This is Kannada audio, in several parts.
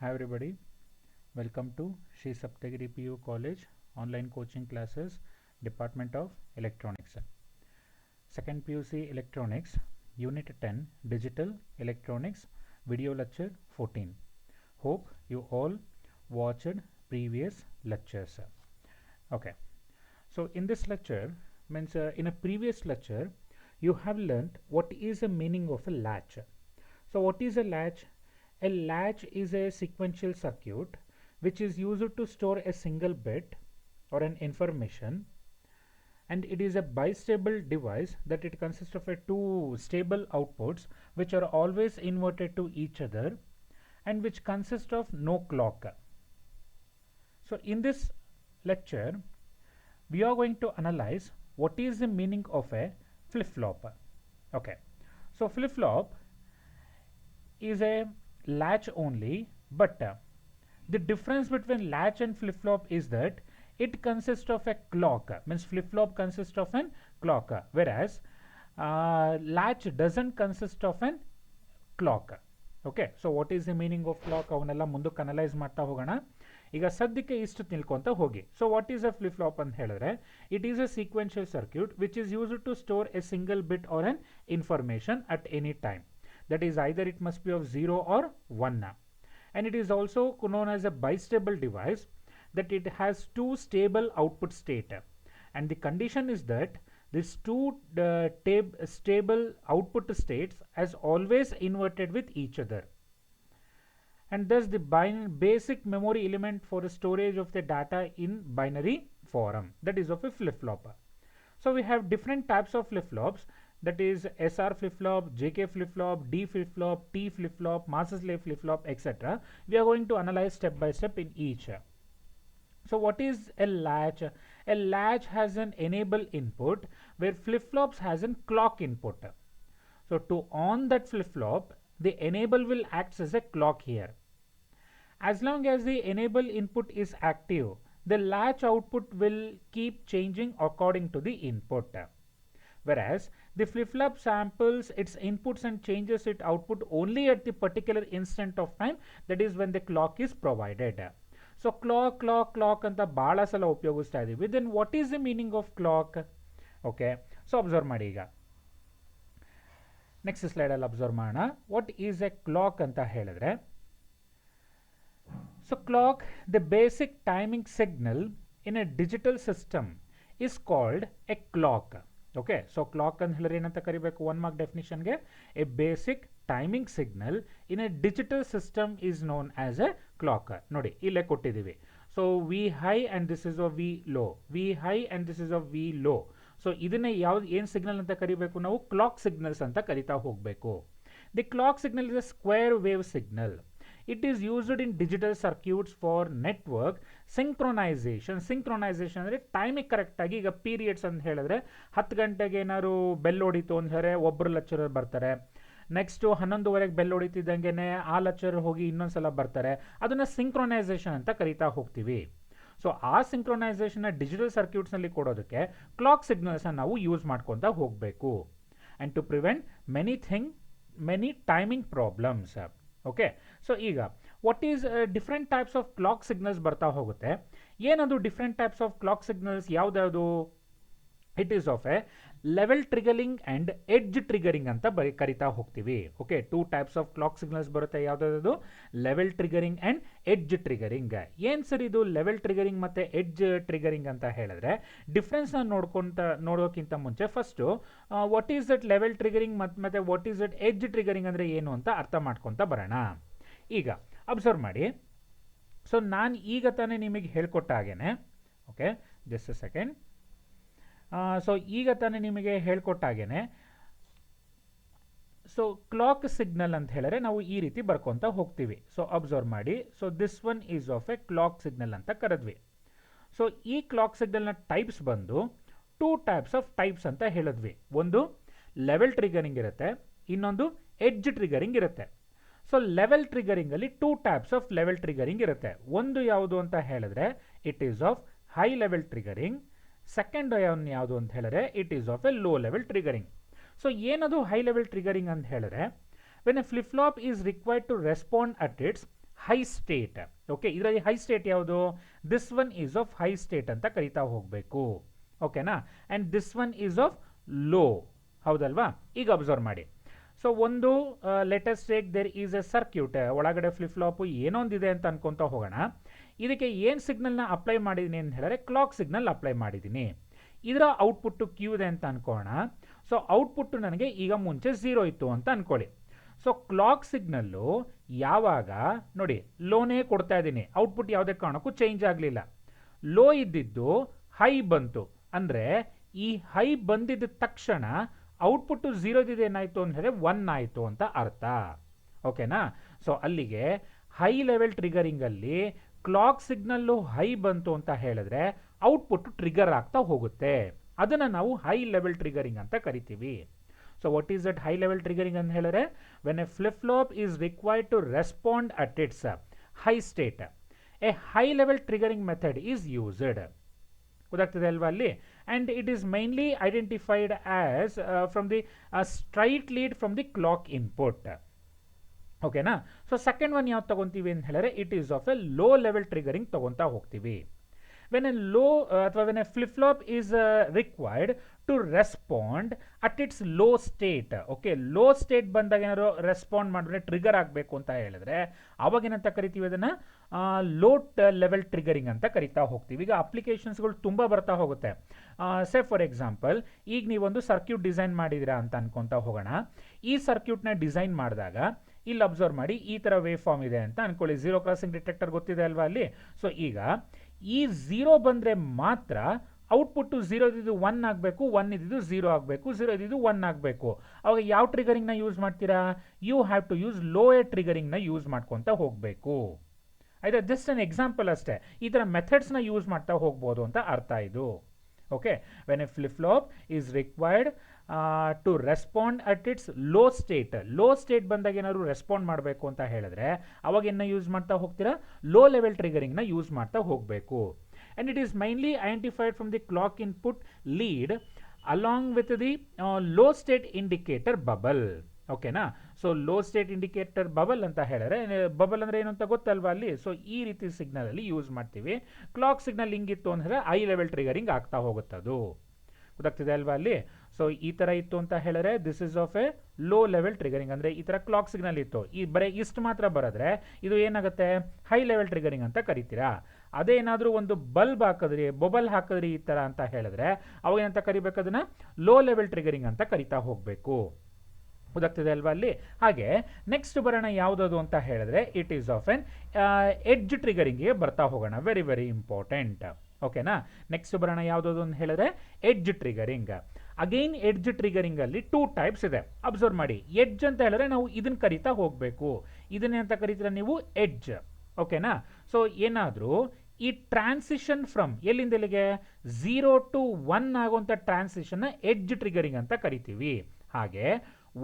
Hi everybody, welcome to Shri Saptagiri PU College online coaching classes, Department of Electronics. Second PUC Electronics, Unit 10, Digital Electronics, Video Lecture 14. Hope you all watched previous lectures. Okay, so in this lecture, means in a previous lecture, you have learnt what is the meaning of a latch. So what is a latch? A latch is a sequential circuit which is used to store a single bit or an information, and it is a bistable device that it consists of a two stable outputs which are always inverted to each other and which consist of no clock. So in this lecture we are going to analyze what is the meaning of a flip-flop. Okay, so flip-flop is a latch only, but the difference between latch and flip-flop is that it consists of a clock, means flip-flop consists of an clock, whereas latch doesn't consist of an clock. Okay, so what is the meaning of clock ಅವನ್ನೆಲ್ಲ ಮುಂದಕ್ಕೆ ಅನಲೈಸ್ ಮಾಡ್ತಾ ಹೋಗೋಣ. ಈಗ ಸದ್ಯಕ್ಕೆ ಇಷ್ಟು ತಿಳ್ಕೊಂತ ಹೋಗಿ. So what is a flip flop ಅಂತ ಹೇಳಿದ್ರೆ it is a sequential circuit which is used to store a single bit or an information at any time. That is either it must be of 0 or 1, and it is also known as a bistable device, that it has two stable output state, and the condition is that these two stable output states as always inverted with each other, and thus the basic memory element for the storage of the data in binary form, that is of a flip-flop. So we have different types of flip-flops, that is SR flip-flop, JK flip-flop, D flip-flop, T flip-flop, master slave flip-flop, etc. We are going to analyze step by step in each. So what is a latch? A latch has an enable input where flip-flops has a clock input. So to on that flip-flop, the enable will act as a clock here. As long as the enable input is active, the latch output will keep changing according to the input. Whereas the flip-flop samples its inputs and changes its output only at the particular instant of time, that is when the clock is provided. So clock anta bala sala ಉಪಯೋಗಿಸ್ತಾ ಇದೀವಿ. Then what is the meaning of clock? Okay, so observe ಮಾಡಿ ಈಗ ನೆಕ್ಸ್ಟ್ ಸ್ಲೈಡ್ ಅಲ್ಲಿ ಅಬ್ಸರ್ವ್ ಮಾಡೋಣ. ವಾಟ್ ಈಸ್ ಎ ಕ್ಲಾಕ್ ಅಂತ ಹೇಳಿದ್ರೆ, so clock, the basic timing signal in a digital system is called a clock. Okay, so clock ಅಂತ ಹೇಳಿದ್ರೆ ಏನಂತ ಕರಿಬೇಕು? 1 mark definition ಗೆ a basic timing signal in a digital system is known as a clock. ನೋಡಿ ಇಲ್ಲೇ ಕೊಟ್ಟಿದ್ದೀವಿ. So V high and this is of V low, V high and this is of V low. So ಇದನ್ನ ಯಾವ್ದು ಏನು ಸಿಗ್ನಲ್ ಅಂತ ಕರಿಬೇಕು? ನಾವು ಕ್ಲಾಕ್ ಸಿಗ್ನಲ್ಸ್ ಅಂತ ಕರಿತಾ ಹೋಗಬೇಕು. The clock signal is a square wave signal. It is used in digital circuits for network synchronization. Synchronization ಅಂದರೆ ಟೈಮಿಗೆ ಕರೆಕ್ಟಾಗಿ, ಈಗ ಪೀರಿಯಡ್ಸ್ ಅಂತ ಹೇಳಿದ್ರೆ 10 ಗಂಟೆಗೆ ಏನಾದ್ರು ಬೆಲ್ ಹೊಡಿತು ಅಂದರೆ ಒಬ್ಬರು ಲೆಕ್ಚರರ್ ಬರ್ತಾರೆ, ನೆಕ್ಸ್ಟು 11:15 ಬೆಲ್ ಹೊಡಿತಿದ್ದಂಗೆ ಆ ಲೆಕ್ಚರರ್ ಹೋಗಿ ಇನ್ನೊಂದ್ಸಲ ಬರ್ತಾರೆ, ಅದನ್ನು ಸಿಂಕ್ರೊನೈಸೇಷನ್ ಅಂತ ಕರಿತಾ ಹೋಗ್ತೀವಿ. ಸೊ ಆ ಸಿಂಕ್ರೊನೈಸೇಷನ್ನ ಡಿಜಿಟಲ್ ಸರ್ಕ್ಯೂಟ್ಸ್ನಲ್ಲಿ ಕೊಡೋದಕ್ಕೆ ಕ್ಲಾಕ್ ಸಿಗ್ನಲ್ಸನ್ನು ನಾವು ಯೂಸ್ ಮಾಡ್ಕೊತಾ ಹೋಗಬೇಕು, and to prevent many timing problems. Okay, so ಈಗ what is different types of clock signals ಬರ್ತಾ ಹೋಗುತ್ತೆ. ಏನದು different types of clock signals? ಯಾವ್ದಾವುದು? It is of a level triggering and edge triggering ಅಂತ ಕರಿತಾ ಹೋಗ್ತೀವಿ. Okay, 2 types of clock signals ಬರುತ್ತೆ. ಯಾವ್ದಾದ್ರು? Level triggering and edge triggering. ಏನು ಸರ್ ಇದು ಲೆವೆಲ್ ಟ್ರಿಗರಿಂಗ್ ಮತ್ತು ಎಡ್ಜ್ ಟ್ರಿಗರಿಂಗ್ ಅಂತ ಹೇಳಿದ್ರೆ, ಡಿಫ್ರೆನ್ಸ್ನ ನೋಡೋಕ್ಕಿಂತ ಮುಂಚೆ first what is that level triggering ಮತ್ತು what is that edge triggering ಅಂದರೆ ಏನು ಅಂತ ಅರ್ಥ ಮಾಡ್ಕೊತ ಬರೋಣ. ಈಗ ಅಬ್ಸರ್ವ್ ಮಾಡಿ. ಸೊ ನಾನು ಈಗ ತಾನೇ ನಿಮಗೆ ಹೇಳ್ಕೊಟ್ಟ ಹಾಗೇನೆ, okay just a second. So ಈಗ ತಾನೇ ನಿಮಗೆ ಹೇಳ್ಕೊಟ್ಟಾಗೇನೆ, ಸೊ ಕ್ಲಾಕ್ ಸಿಗ್ನಲ್ ಅಂತ ಹೇಳಿದ್ರೆ ನಾವು ಈ ರೀತಿ ಬರ್ಕೊತ ಹೋಗ್ತೀವಿ. ಸೊ ಅಬ್ಸರ್ವ್ ಮಾಡಿ. So this one is of a clock signal ಅಂತ ಕರೆದ್ವಿ. ಸೊ ಈ ಕ್ಲಾಕ್ ಸಿಗ್ನಲ್ನ ಟೈಪ್ಸ್ ಬಂದು 2 ಟೈಪ್ಸ್ ಆಫ್ ಟೈಪ್ಸ್ ಅಂತ ಹೇಳಿದ್ವಿ. ಒಂದು ಲೆವೆಲ್ ಟ್ರಿಗರಿಂಗ್ ಇರುತ್ತೆ, ಇನ್ನೊಂದು ಎಡ್ಜ್ ಟ್ರಿಗರಿಂಗ್ ಇರುತ್ತೆ. ಸೊ ಲೆವೆಲ್ ಟ್ರಿಗರಿಂಗಲ್ಲಿ 2 ಟೈಪ್ಸ್ ಆಫ್ ಲೆವೆಲ್ ಟ್ರಿಗರಿಂಗ್ ಇರುತ್ತೆ. ಒಂದು ಯಾವುದು ಅಂತ ಹೇಳಿದ್ರೆ it is of high level triggering. Second ಯಾವುದು ಅಂತ ಹೇಳಿದ್ರೆ it is of a low level triggering. So ಏನದು ಹೈ ಲೆವೆಲ್ ಟ್ರಿಗರಿಂಗ್ ಅಂತ ಹೇಳಿದ್ರೆ, when a flip flop is required to respond at its high state. Okay, ಇದರಲ್ಲಿ ಹೈ ಸ್ಟೇಟ್ ಯಾವುದು? This one is of high state ಅಂತ ಕರಿತಾ ಹೋಗಬೇಕು. ಓಕೆನಾ? And this one is of low. ಹೌದಲ್ವಾ? ಈಗ ಅಬ್ಸರ್ವ್ ಮಾಡಿ. ಸೊ ಒಂದು let us take there is a circuit. ಒಳಗಡೆ ಫ್ಲಿಪ್ ಫ್ಲಾಪು ಏನೊಂದಿದೆ ಅಂತ ಅನ್ಕೊತಾ ಹೋಗೋಣ. ಇದಕ್ಕೆ ಏನು ಸಿಗ್ನಲ್ನ ಅಪ್ಲೈ ಮಾಡಿದ್ದೀನಿ ಅಂತ ಹೇಳಿದ್ರೆ ಕ್ಲಾಕ್ ಸಿಗ್ನಲ್ ಅಪ್ಲೈ ಮಾಡಿದ್ದೀನಿ. ಇದರ ಔಟ್ಪುಟ್ಟು ಕ್ಯೂ ಇದೆ ಅಂತ ಅನ್ಕೋಣ. ಸೊ ಔಟ್ಪುಟ್ಟು ನನಗೆ ಈಗ ಮುಂಚೆ 0 ಇತ್ತು ಅಂತ ಅನ್ಕೊಳ್ಳಿ. ಸೊ ಕ್ಲಾಕ್ ಸಿಗ್ನಲ್ಲು ಯಾವಾಗ ನೋಡಿ ಲೋನೇ ಕೊಡ್ತಾ ಇದ್ದೀನಿ, ಔಟ್ಪುಟ್ ಯಾವುದೇ ಕಾರಣಕ್ಕೂ ಚೇಂಜ್ ಆಗಲಿಲ್ಲ. ಲೋ ಇದ್ದಿದ್ದು ಹೈ ಬಂತು ಅಂದರೆ ಈ ಹೈ ಬಂದಿದ್ದ ತಕ್ಷಣ ಔಟ್ಪುಟ್ಟು 0 ಇದ್ದಿದ್ದು ಏನಾಯಿತು ಅಂತ ಹೇಳಿದ್ರೆ 1 ಆಯಿತು ಅಂತ ಅರ್ಥ. ಓಕೆನಾ? ಸೊ ಅಲ್ಲಿಗೆ ಹೈ ಲೆವೆಲ್ ಟ್ರಿಗರಿಂಗಲ್ಲಿ ಕ್ಲಾಕ್ ಸಿಗ್ನಲ್ಲು ಹೈ ಬಂತು ಅಂತ ಹೇಳಿದ್ರೆ ಔಟ್ಪುಟ್ ಟ್ರಿಗರ್ ಆಗ್ತಾ ಹೋಗುತ್ತೆ. ಅದನ್ನು ನಾವು ಹೈ ಲೆವೆಲ್ ಟ್ರಿಗರಿಂಗ್ ಅಂತ ಕರಿತೀವಿ. So what is that high level triggering ಅಂತ ಹೇಳಿದ್ರೆ when a flip flop is required to respond at its high state, a high level triggering method is used. ಗೊತ್ತಾಗ್ತದೆ ಅಲ್ವಾ ಅಲ್ಲಿ? And it is mainly identified as from the straight lead from the clock input. ಓಕೆನಾ? ಸೊ ಸೆಕೆಂಡ್ ಒನ್ ಯಾವ್ದು ತಗೊತೀವಿ ಅಂತ ಹೇಳಿದ್ರೆ it is of a low level triggering ತಗೊತಾ ಹೋಗ್ತೀವಿ. ವೆನ್ ಎ ಲೋ ಅಥವಾ when a flip flop is required to respond at its low state. Okay, low state ಬಂದಾಗ ಏನಾದ್ರು ರೆಸ್ಪಾಂಡ್ ಮಾಡಿದ್ರೆ ಟ್ರಿಗರ್ ಆಗಬೇಕು ಅಂತ ಹೇಳಿದ್ರೆ ಅವಾಗೇನಂತ ಕರಿತೀವಿ ಅದನ್ನು ಲೋ ಲೆವೆಲ್ ಟ್ರಿಗರಿಂಗ್ ಅಂತ ಕರಿತಾ ಹೋಗ್ತೀವಿ. ಈಗ ಅಪ್ಲಿಕೇಶನ್ಸ್ಗಳು ತುಂಬ ಬರ್ತಾ ಹೋಗುತ್ತೆ. ಸೇ ಫಾರ್ ಎಕ್ಸಾಂಪಲ್ ಈಗ ನೀವೊಂದು ಸರ್ಕ್ಯೂಟ್ ಡಿಸೈನ್ ಮಾಡಿದಿರಾ ಅಂತ ಅನ್ಕೊತಾ ಹೋಗೋಣ. ಈ ಸರ್ಕ್ಯೂಟ್ನ ಡಿಸೈನ್ ಮಾಡಿದಾಗ ಇಲ್ಲಿ ಅಬ್ಸರ್ವ್ ಮಾಡಿ ಈ ಥರ ವೇವ್ ಫಾರ್ಮ್ ಇದೆ ಅಂತ ಅನ್ಕೊಳ್ಳಿ. ಝೀರೋ ಕ್ರಾಸಿಂಗ್ ಡಿಟೆಕ್ಟರ್ ಗೊತ್ತಿದೆ ಅಲ್ವಾ ಅಲ್ಲಿ? ಸೊ ಈಗ ಈ 0 ಬಂದರೆ ಮಾತ್ರ ಔಟ್ಪುಟ್ಟು 0 ಇದ್ದಿದ್ದು 1 ಆಗಬೇಕು, 1 ಇದ್ದಿದ್ದು 0 ಆಗಬೇಕು, 0 ಇದ್ದಿದ್ದು 1 ಆಗಬೇಕು. ಅವಾಗ ಯಾವ ಟ್ರಿಗರಿಂಗ್ನ ಯೂಸ್ ಮಾಡ್ತೀರಾ? You have to use lower ಟ್ರಿಗರಿಂಗ್ನ ಯೂಸ್ ಮಾಡ್ಕೊತಾ ಹೋಗಬೇಕು. ಆಯ್ತಾ? ಜಸ್ಟ್ ಅನ್ ಎಕ್ಸಾಂಪಲ್ ಅಷ್ಟೇ. ಈ ಥರ ಮೆಥಡ್ಸ್ನ ಯೂಸ್ ಮಾಡ್ತಾ ಹೋಗ್ಬೋದು ಅಂತ ಅರ್ಥ ಇದು. Okay, when a flip flop is required to respond at its low state. Low state ಬಂದಾಗ ಏನಾದ್ರು ರೆಸ್ಪಾಂಡ್ ಮಾಡಬೇಕು ಅಂತ ಹೇಳಿದ್ರೆ ಅವಾಗ ಏನು ಯೂಸ್ ಮಾಡ್ತಾ ಹೋಗ್ತೀರಾ? ಲೋ ಲೆವೆಲ್ ಟ್ರಿಗರಿಂಗ್ನ ಯೂಸ್ ಮಾಡ್ತಾ ಹೋಗಬೇಕು. And it is mainly identified from the clock input lead along with the low state indicator bubble. ಓಕೆನಾ? So low state indicator bubble ಅಂತ ಹೇಳಿದ್ರೆ ಬಬಲ್ ಅಂದರೆ ಏನು ಅಂತ ಗೊತ್ತಲ್ವಾ ಅಲ್ಲಿ? ಸೊ ಈ ರೀತಿ ಸಿಗ್ನಲಲ್ಲಿ ಯೂಸ್ ಮಾಡ್ತೀವಿ. ಕ್ಲಾಕ್ ಸಿಗ್ನಲ್ ಹಿಂಗಿತ್ತು ಅಂದರೆ ಹೈ ಲೆವೆಲ್ ಟ್ರಿಗರಿಂಗ್ ಆಗ್ತಾ ಹೋಗುತ್ತದು. ಗೊತ್ತಾಗ್ತಿದೆ ಅಲ್ವಾ ಅಲ್ಲಿ? ಸೊ ಈ ಥರ ಇತ್ತು ಅಂತ ಹೇಳಿದ್ರೆ this is of a low level triggering. ಅಂದರೆ ಈ ಥರ ಕ್ಲಾಕ್ ಸಿಗ್ನಲ್ ಇತ್ತು, ಈ ಬರೀ ಇಷ್ಟು ಮಾತ್ರ ಬರೆದ್ರೆ ಇದು ಏನಾಗುತ್ತೆ? ಹೈ ಲೆವೆಲ್ ಟ್ರಿಗರಿಂಗ್ ಅಂತ ಕರಿತೀರಾ. ಅದೇನಾದರೂ ಒಂದು ಬಲ್ಬ್ ಹಾಕಿದ್ರಿ, ಬೊಬಲ್ ಹಾಕಿದ್ರಿ ಈ ಥರ ಅಂತ ಹೇಳಿದ್ರೆ ಅವಾಗ ಏನಂತ ಕರಿಬೇಕು? ಅದನ್ನು ಲೋ ಲೆವೆಲ್ ಟ್ರಿಗರಿಂಗ್ ಅಂತ ಕರಿತಾ ಹೋಗಬೇಕು. ಗೊತ್ತಾಗ್ತಿದೆ ಅಲ್ವಾ ಅಲ್ಲಿ? ಹಾಗೆ ನೆಕ್ಸ್ಟ್ ಬರೋಣ ಯಾವುದದು ಅಂತ ಹೇಳಿದ್ರೆ it is of an edge ಟ್ರಿಗರಿಂಗ್ಗೆ ಬರ್ತಾ ಹೋಗೋಣ. Very very important. ಓಕೆನಾ? ನೆಕ್ಸ್ಟ್ ಬರೋಣ ಯಾವುದದು ಅಂತ ಹೇಳಿದ್ರೆ ಎಡ್ಜ್ ಟ್ರಿಗರಿಂಗ್. ಅಗೈನ್ ಎಡ್ಜ್ ಟ್ರಿಗರಿಂಗಲ್ಲಿ 2 ಟೈಪ್ಸ್ ಇದೆ. ಅಬ್ಸರ್ವ್ ಮಾಡಿ. ಎಡ್ಜ್ ಅಂತ ಹೇಳಿದ್ರೆ ನಾವು ಇದನ್ನು ಕರಿತಾ ಹೋಗಬೇಕು. ಇದನ್ನೇ ಅಂತ ಕರಿತೀರ ನೀವು? ಎಡ್ಜ್. ಓಕೆನಾ? ಸೊ ಏನಾದರೂ ಈ ಟ್ರಾನ್ಸಿಷನ್ ಫ್ರಮ್ ಎಲ್ಲಿಂದ ಎಲ್ಲಿಗೆ 0 to 1 ಆಗುವಂಥ ಟ್ರಾನ್ಸಿಷನ್ನ ಎಡ್ಜ್ ಟ್ರಿಗರಿಂಗ್ ಅಂತ ಕರಿತೀವಿ. ಹಾಗೆ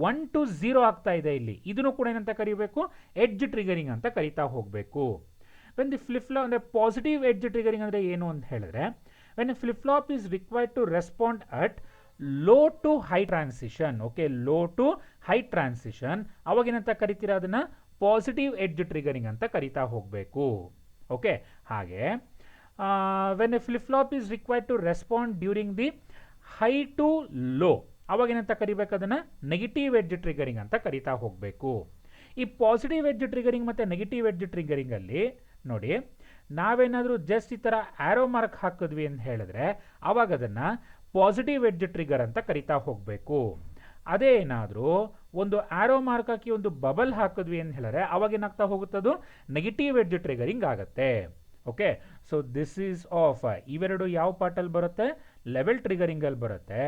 1 to 0 ಆಗ್ತಾ ಇದೆ ಇಲ್ಲಿ, ಇದನ್ನು ಕೂಡ ಏನಂತ ಕರಿಬೇಕು? ಎಡ್ಜ್ ಟ್ರಿಗರಿಂಗ್ ಅಂತ ಕರಿತಾ ಹೋಗಬೇಕು. ವೆನ್ ದಿ ಫ್ಲಿಪ್ ಫ್ಲಾಪ್ ಅಂದರೆ ಪಾಸಿಟಿವ್ ಎಡ್ಜ್ ಟ್ರಿಗರಿಂಗ್ ಅಂದರೆ ಏನು ಅಂತ ಹೇಳಿದ್ರೆ when a flip flop is required to respond at low to high transition. Okay, low to high transition ಅವಾಗೇನಂತ ಕರಿತೀರಾ? ಅದನ್ನು ಪಾಸಿಟಿವ್ ಎಡ್ಜ್ ಟ್ರಿಗರಿಂಗ್ ಅಂತ ಕರಿತಾ ಹೋಗಬೇಕು. ಓಕೆ, ಹಾಗೆ when a flip flop is required to respond during the high to low ಅವಾಗೇನಂತ ಕರಿಬೇಕು? ಅದನ್ನು ನೆಗೆಟಿವ್ ಎಡ್ಜ್ ಟ್ರಿಗರಿಂಗ್ ಅಂತ ಕರಿತಾ ಹೋಗಬೇಕು. ಈ ಪಾಸಿಟಿವ್ ಎಡ್ಜ್ ಟ್ರಿಗರಿಂಗ್ ಮತ್ತು ನೆಗೆಟಿವ್ ಎಡ್ಜ್ ಟ್ರಿಗರಿಂಗಲ್ಲಿ ನೋಡಿ, ನಾವೇನಾದರೂ ಜಸ್ಟ್ ಈ ಥರ ಆ್ಯರೋ ಮಾರ್ಕ್ ಹಾಕಿದ್ವಿ ಅಂತ ಹೇಳಿದ್ರೆ ಆವಾಗ ಅದನ್ನು ಪಾಸಿಟಿವ್ ಎಡ್ಜ್ ಟ್ರಿಗರ್ ಅಂತ ಕರಿತಾ ಹೋಗಬೇಕು. ಅದೇ ಏನಾದರೂ ಒಂದು ಆ್ಯರೋ ಮಾರ್ಕ್ ಹಾಕಿ ಒಂದು ಬಬಲ್ ಹಾಕಿದ್ವಿ ಅಂತ ಹೇಳಿದ್ರೆ ಅವಾಗ ಏನಾಗ್ತಾ ಹೋಗುತ್ತದು? ನೆಗೆಟಿವ್ ಎಡ್ಜ್ ಟ್ರಿಗರಿಂಗ್ ಆಗುತ್ತೆ. Okay, so this is of ಇವೆರಡು ಯಾವ ಪಾರ್ಟಲ್ಲಿ ಬರುತ್ತೆ? ಲೆವೆಲ್ ಟ್ರಿಗರಿಂಗಲ್ಲಿ ಬರುತ್ತೆ.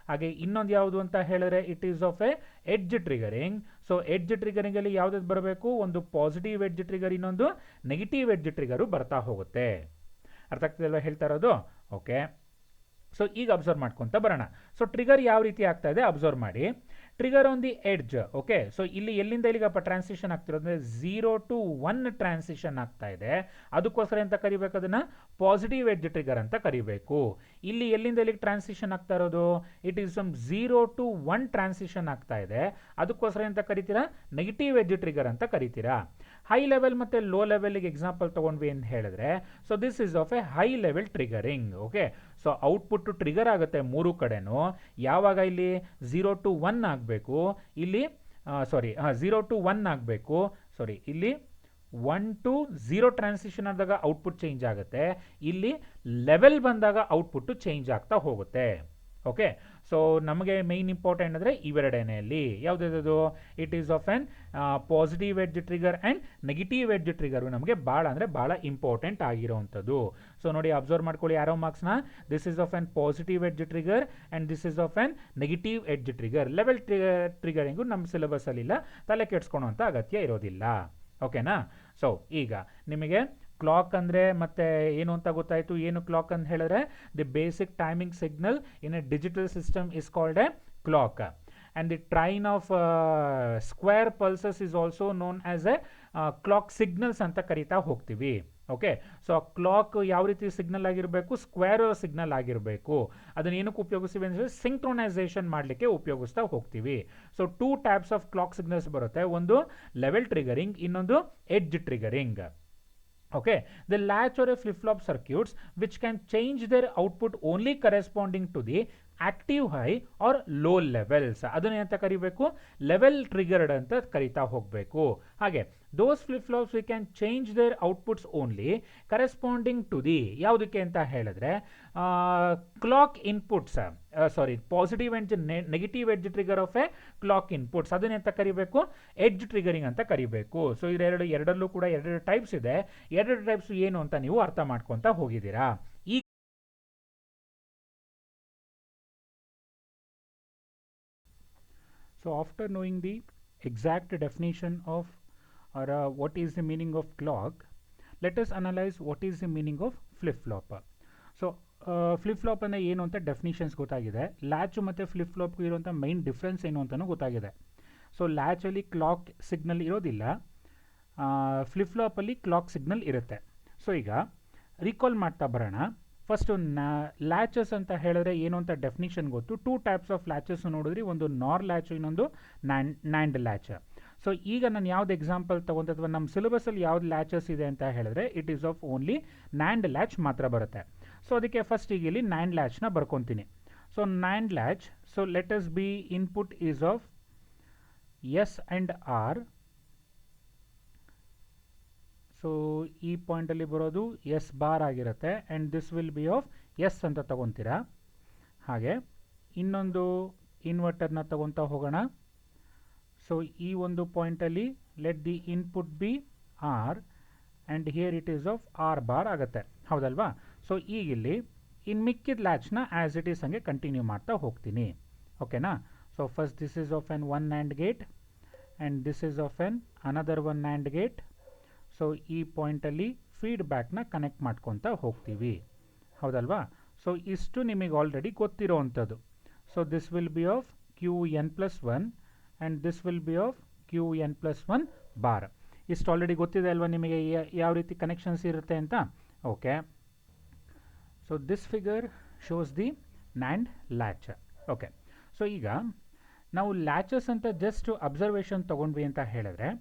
ಹಾಗೆ ಇನ್ನೊಂದು ಯಾವುದು ಅಂತ ಹೇಳಿದ್ರೆ it is of a edge triggering. So edge ಟ್ರಿಗರಿಂಗಲ್ಲಿ ಯಾವುದಾದ್ರು ಬರಬೇಕು? ಒಂದು ಪಾಸಿಟಿವ್ ಎಡ್ಜ್ ಟ್ರಿಗರ್, ಇನ್ನೊಂದು ನೆಗೆಟಿವ್ ಎಡ್ಜ್ ಟ್ರಿಗರು ಬರ್ತಾ ಹೋಗುತ್ತೆ. ಅರ್ಥ ಆಗ್ತದೆ ಅಲ್ವಾ ಹೇಳ್ತಾ ಇರೋದು? ಓಕೆ, ಸೊ ಈಗ ಅಬ್ಸರ್ವ್ ಮಾಡ್ಕೊತ ಬರೋಣ. ಸೊ ಟ್ರಿಗರ್ ಯಾವ ರೀತಿ ಆಗ್ತಾ ಇದೆ ಅಬ್ಸರ್ವ್ ಮಾಡಿ. Trigger on the edge. Okay, so ಇಲ್ಲಿ ಎಲ್ಲಿಂದ ಇಲ್ಲಿಗಪ್ಪ ಟ್ರಾನ್ಸಿಷನ್ ಆಗ್ತಿರೋದು? 0 to 1 ಟ್ರಾನ್ಸಿಷನ್ ಆಗ್ತಾ ಇದೆ. ಅದಕ್ಕೋಸ್ಕರ ಅಂತ ಕರಿಬೇಕು? ಅದನ್ನು ಪಾಸಿಟಿವ್ ಎಡ್ಜ್ ಟ್ರಿಗರ್ ಅಂತ ಕರಿಬೇಕು. ಇಲ್ಲಿ ಎಲ್ಲಿಂದ ಇಲ್ಲಿಗೆ ಟ್ರಾನ್ಸಿಷನ್ ಆಗ್ತಾ ಇರೋದು? It is from 0 to 1 transition ಆಗ್ತಾ ಇದೆ. ಅದಕ್ಕೋಸ್ಕರ ಅಂತ ಕರಿತೀರಾ? ನೆಗೆಟಿವ್ ಎಡ್ಜ್ ಟ್ರಿಗರ್ ಅಂತ ಕರಿತೀರಾ. ಹೈ ಲೆವೆಲ್ ಮತ್ತು ಲೋ ಲೆವೆಲ್ಗೆ ಎಕ್ಸಾಂಪಲ್ ತೊಗೊಂಡ್ವಿ ಅಂತ ಹೇಳಿದ್ರೆ, so this is of A high level triggering. Okay, so output trigger ಆಗುತ್ತೆ ಮೂರು ಕಡೆನೂ. ಯಾವಾಗ ಇಲ್ಲಿ 0 to 1 ಆಗಬೇಕು, ಇಲ್ಲಿ 0 to 1 ಆಗಬೇಕು, ಇಲ್ಲಿ 1 to 0 ಟ್ರಾನ್ಸಿಷನ್ ಆದಾಗ ಔಟ್ಪುಟ್ ಚೇಂಜ್ ಆಗುತ್ತೆ, ಇಲ್ಲಿ ಲೆವೆಲ್ ಬಂದಾಗ ಔಟ್ಪುಟ್ ಚೇಂಜ್ ಆಗ್ತಾ ಹೋಗುತ್ತೆ. ಓಕೆ, ಸೊ ನಮಗೆ ಮೇನ್ ಇಂಪಾರ್ಟೆಂಟ್ ಅಂದರೆ ಇವೆರಡೇನೆ. ಅಲ್ಲಿ ಯಾವುದಾದ್ರು it is of an positive edge trigger and negative edge trigger ನಮಗೆ ಭಾಳ ಅಂದರೆ ಭಾಳ ಇಂಪಾರ್ಟೆಂಟ್ ಆಗಿರೋವಂಥದ್ದು. ಸೊ ನೋಡಿ, ಅಬ್ಸರ್ವ್ ಮಾಡ್ಕೊಳ್ಳಿ ಆರೋ ಮಾರ್ಕ್ಸ್ನ. This is of an positive edge trigger and this is of an negative edge trigger. Level triggering ನಮ್ಮ ಸಿಲೆಬಸ್ಸಲ್ಲಿಲ್ಲ, ತಲೆ ಕೆಡ್ಸ್ಕೊಳೋಂಥ ಅಗತ್ಯ ಇರೋದಿಲ್ಲ. ಓಕೆನಾ? ಸೊ ಈಗ ನಿಮಗೆ ಕ್ಲಾಕ್ ಅಂದರೆ ಮತ್ತೆ ಏನು ಅಂತ ಗೊತ್ತಾಯಿತು. ಏನು ಕ್ಲಾಕ್ ಅಂತ ಹೇಳಿದ್ರೆ, the basic timing signal in a digital system is called A clock, and the train of square pulses is also known as A clock signals ಅಂತ ಕರಿತಾ ಹೋಗ್ತೀವಿ. ಓಕೆ, ಸೊ ಕ್ಲಾಕ್ ಯಾವ ರೀತಿ ಸಿಗ್ನಲ್ ಆಗಿರಬೇಕು? ಸ್ಕ್ವೇರ್ ಸಿಗ್ನಲ್ ಆಗಿರಬೇಕು. ಅದನ್ನ ಏನಕ್ಕೆ ಉಪಯೋಗಿಸ್ತೀವಿ ಅಂದರೆ ಸಿಂಕ್ರೊನೈಸೇಷನ್ ಮಾಡಲಿಕ್ಕೆ ಉಪಯೋಗಿಸ್ತಾ ಹೋಗ್ತೀವಿ. So 2 types of clock signals ಬರುತ್ತೆ. ಒಂದು ಲೆವೆಲ್ ಟ್ರಿಗರಿಂಗ್, ಇನ್ನೊಂದು edge triggering. Okay, the latch or a flip-flop circuits which can change their output only corresponding to the active high or low levels. ಅದನ್ನ ಅಂತ ಕರಿಬೇಕು, ಲೆವೆಲ್ ಟ್ರಿಗರ್ಡ್ ಅಂತ ಕರಿತಾ ಹೋಗಬೇಕು. ಹಾಗೆ those flip-flops we can change their outputs only corresponding to the ಯಾವುದಕ್ಕೆ ಅಂತ ಹೇಳಿದ್ರೆ clock inputs, positive and negative edge trigger of a clock inputs, ಅದನ್ನ ಅಂತ ಕರಿಬೇಕು ಎಡ್ಜ್ ಟ್ರಿಗರಿಂಗ್ ಅಂತ ಕರಿಬೇಕು. ಸೊ ಎರಡರಲ್ಲೂ ಕೂಡ ಎರಡು ಟೈಪ್ಸ್ ಇದೆ. ಎರಡು ಟೈಪ್ಸ್ ಏನು ಅಂತ ನೀವು ಅರ್ಥ ಮಾಡ್ಕೊತಾ ಹೋಗಿದ್ದೀರಾ. So after knowing the exact definition of or what is the meaning of clock, let us analyze what is the meaning of flip-flop. So flip-flop ಅಂದರೆ ಏನು ಅಂತ ಡೆಫಿನಿಷನ್ಸ್ ಗೊತ್ತಾಗಿದೆ. ಲ್ಯಾಚ್ ಮತ್ತು ಫ್ಲಿಪ್-ಫ್ಲಾಪ್ಗೂ ಇರುವಂಥ ಮೈನ್ ಡಿಫ್ರೆನ್ಸ್ ಏನು ಅಂತಲೂ ಗೊತ್ತಾಗಿದೆ. ಸೊ ಲ್ಯಾಚಲ್ಲಿ ಕ್ಲಾಕ್ ಸಿಗ್ನಲ್ ಇರೋದಿಲ್ಲ, ಫ್ಲಿಪ್-ಫ್ಲಾಪಲ್ಲಿ ಕ್ಲಾಕ್ ಸಿಗ್ನಲ್ ಇರುತ್ತೆ. ಸೊ ಈಗ ರೀಕಾಲ್ ಮಾಡ್ತಾ ಬರೋಣ. ಫಸ್ಟು ಲ್ಯಾಚಸ್ ಅಂತ ಹೇಳಿದ್ರೆ ಏನು ಅಂತ ಡೆಫಿನಿಷನ್ ಗೊತ್ತು. 2 ಟೈಪ್ಸ್ ಆಫ್ ಲ್ಯಾಚಸ್ ನೋಡಿದ್ರಿ, ಒಂದು ನಾರ್ ಲ್ಯಾಚ್, ಇನ್ನೊಂದು ನ್ಯಾಂಡ್ ಲ್ಯಾಚ್. ಸೊ ಈಗ ನಾನು ಯಾವ್ದು ಎಕ್ಸಾಂಪಲ್ ತೊಗೊಂತ ಅಥವಾ ನಮ್ಮ ಸಿಲೆಬಸಲ್ಲಿ ಯಾವ್ದು ಲ್ಯಾಚಸ್ ಇದೆ ಅಂತ ಹೇಳಿದ್ರೆ it is of only NAND latch ಮಾತ್ರ ಬರುತ್ತೆ. ಸೊ ಅದಕ್ಕೆ ಫಸ್ಟ್ ಈಗ ಇಲ್ಲಿ ನ್ಯಾಂಡ್ ಲ್ಯಾಚ್ನ ಬರ್ಕೊತೀನಿ. So NAND latch, so let us be input is of S and R. So ಈ ಪಾಯಿಂಟಲ್ಲಿ ಬರೋದು ಎಸ್ ಬಾರ್ ಆಗಿರುತ್ತೆ and this will be of S ಅಂತ ತಗೊತೀರಾ. ಹಾಗೆ ಇನ್ನೊಂದು ಇನ್ವರ್ಟರ್ನ ತಗೊತಾ ಹೋಗೋಣ. ಸೊ ಈ ಒಂದು ಪಾಯಿಂಟಲ್ಲಿ let the input be R and here it is of R bar ಆಗುತ್ತೆ, ಹೌದಲ್ವಾ? ಸೊ ಈಗ ಇಲ್ಲಿ ಇನ್ನು ಮಿಕ್ಕಿದ ಲ್ಯಾಚ್ನ ಆ್ಯಸ್ ಇಟ್ ಈಸ್ ಹಂಗೆ ಕಂಟಿನ್ಯೂ ಮಾಡ್ತಾ ಹೋಗ್ತೀನಿ. ಓಕೆನಾ? So first this is of an one NAND gate and this is of an another one NAND gate. So ಈ ಪಾಯಿಂಟಲ್ಲಿ ಫೀಡ್ಬ್ಯಾಕ್ನ ಕನೆಕ್ಟ್ ಮಾಡ್ಕೊತಾ ಹೋಗ್ತೀವಿ, ಹೌದಲ್ವಾ? ಸೊ ಇಷ್ಟು ನಿಮಗೆ ಆಲ್ರೆಡಿ ಗೊತ್ತಿರೋ ಅಂಥದ್ದು. So this will be of Qn+1 and this will be of Qn+1 bar. ಇಷ್ಟು ಆಲ್ರೆಡಿ ಗೊತ್ತಿದೆ ಅಲ್ವಾ ನಿಮಗೆ ಯಾವ ರೀತಿ ಕನೆಕ್ಷನ್ಸ್ ಇರುತ್ತೆ ಅಂತ? Okay, so this figure shows the NAND latch. Okay, so ಈಗ ನಾವು ಲ್ಯಾಚಸ್ ಅಂತ ಜಸ್ಟ್ ಅಬ್ಸರ್ವೇಷನ್ ತೊಗೊಂಡ್ವಿ ಅಂತ ಹೇಳಿದ್ರೆ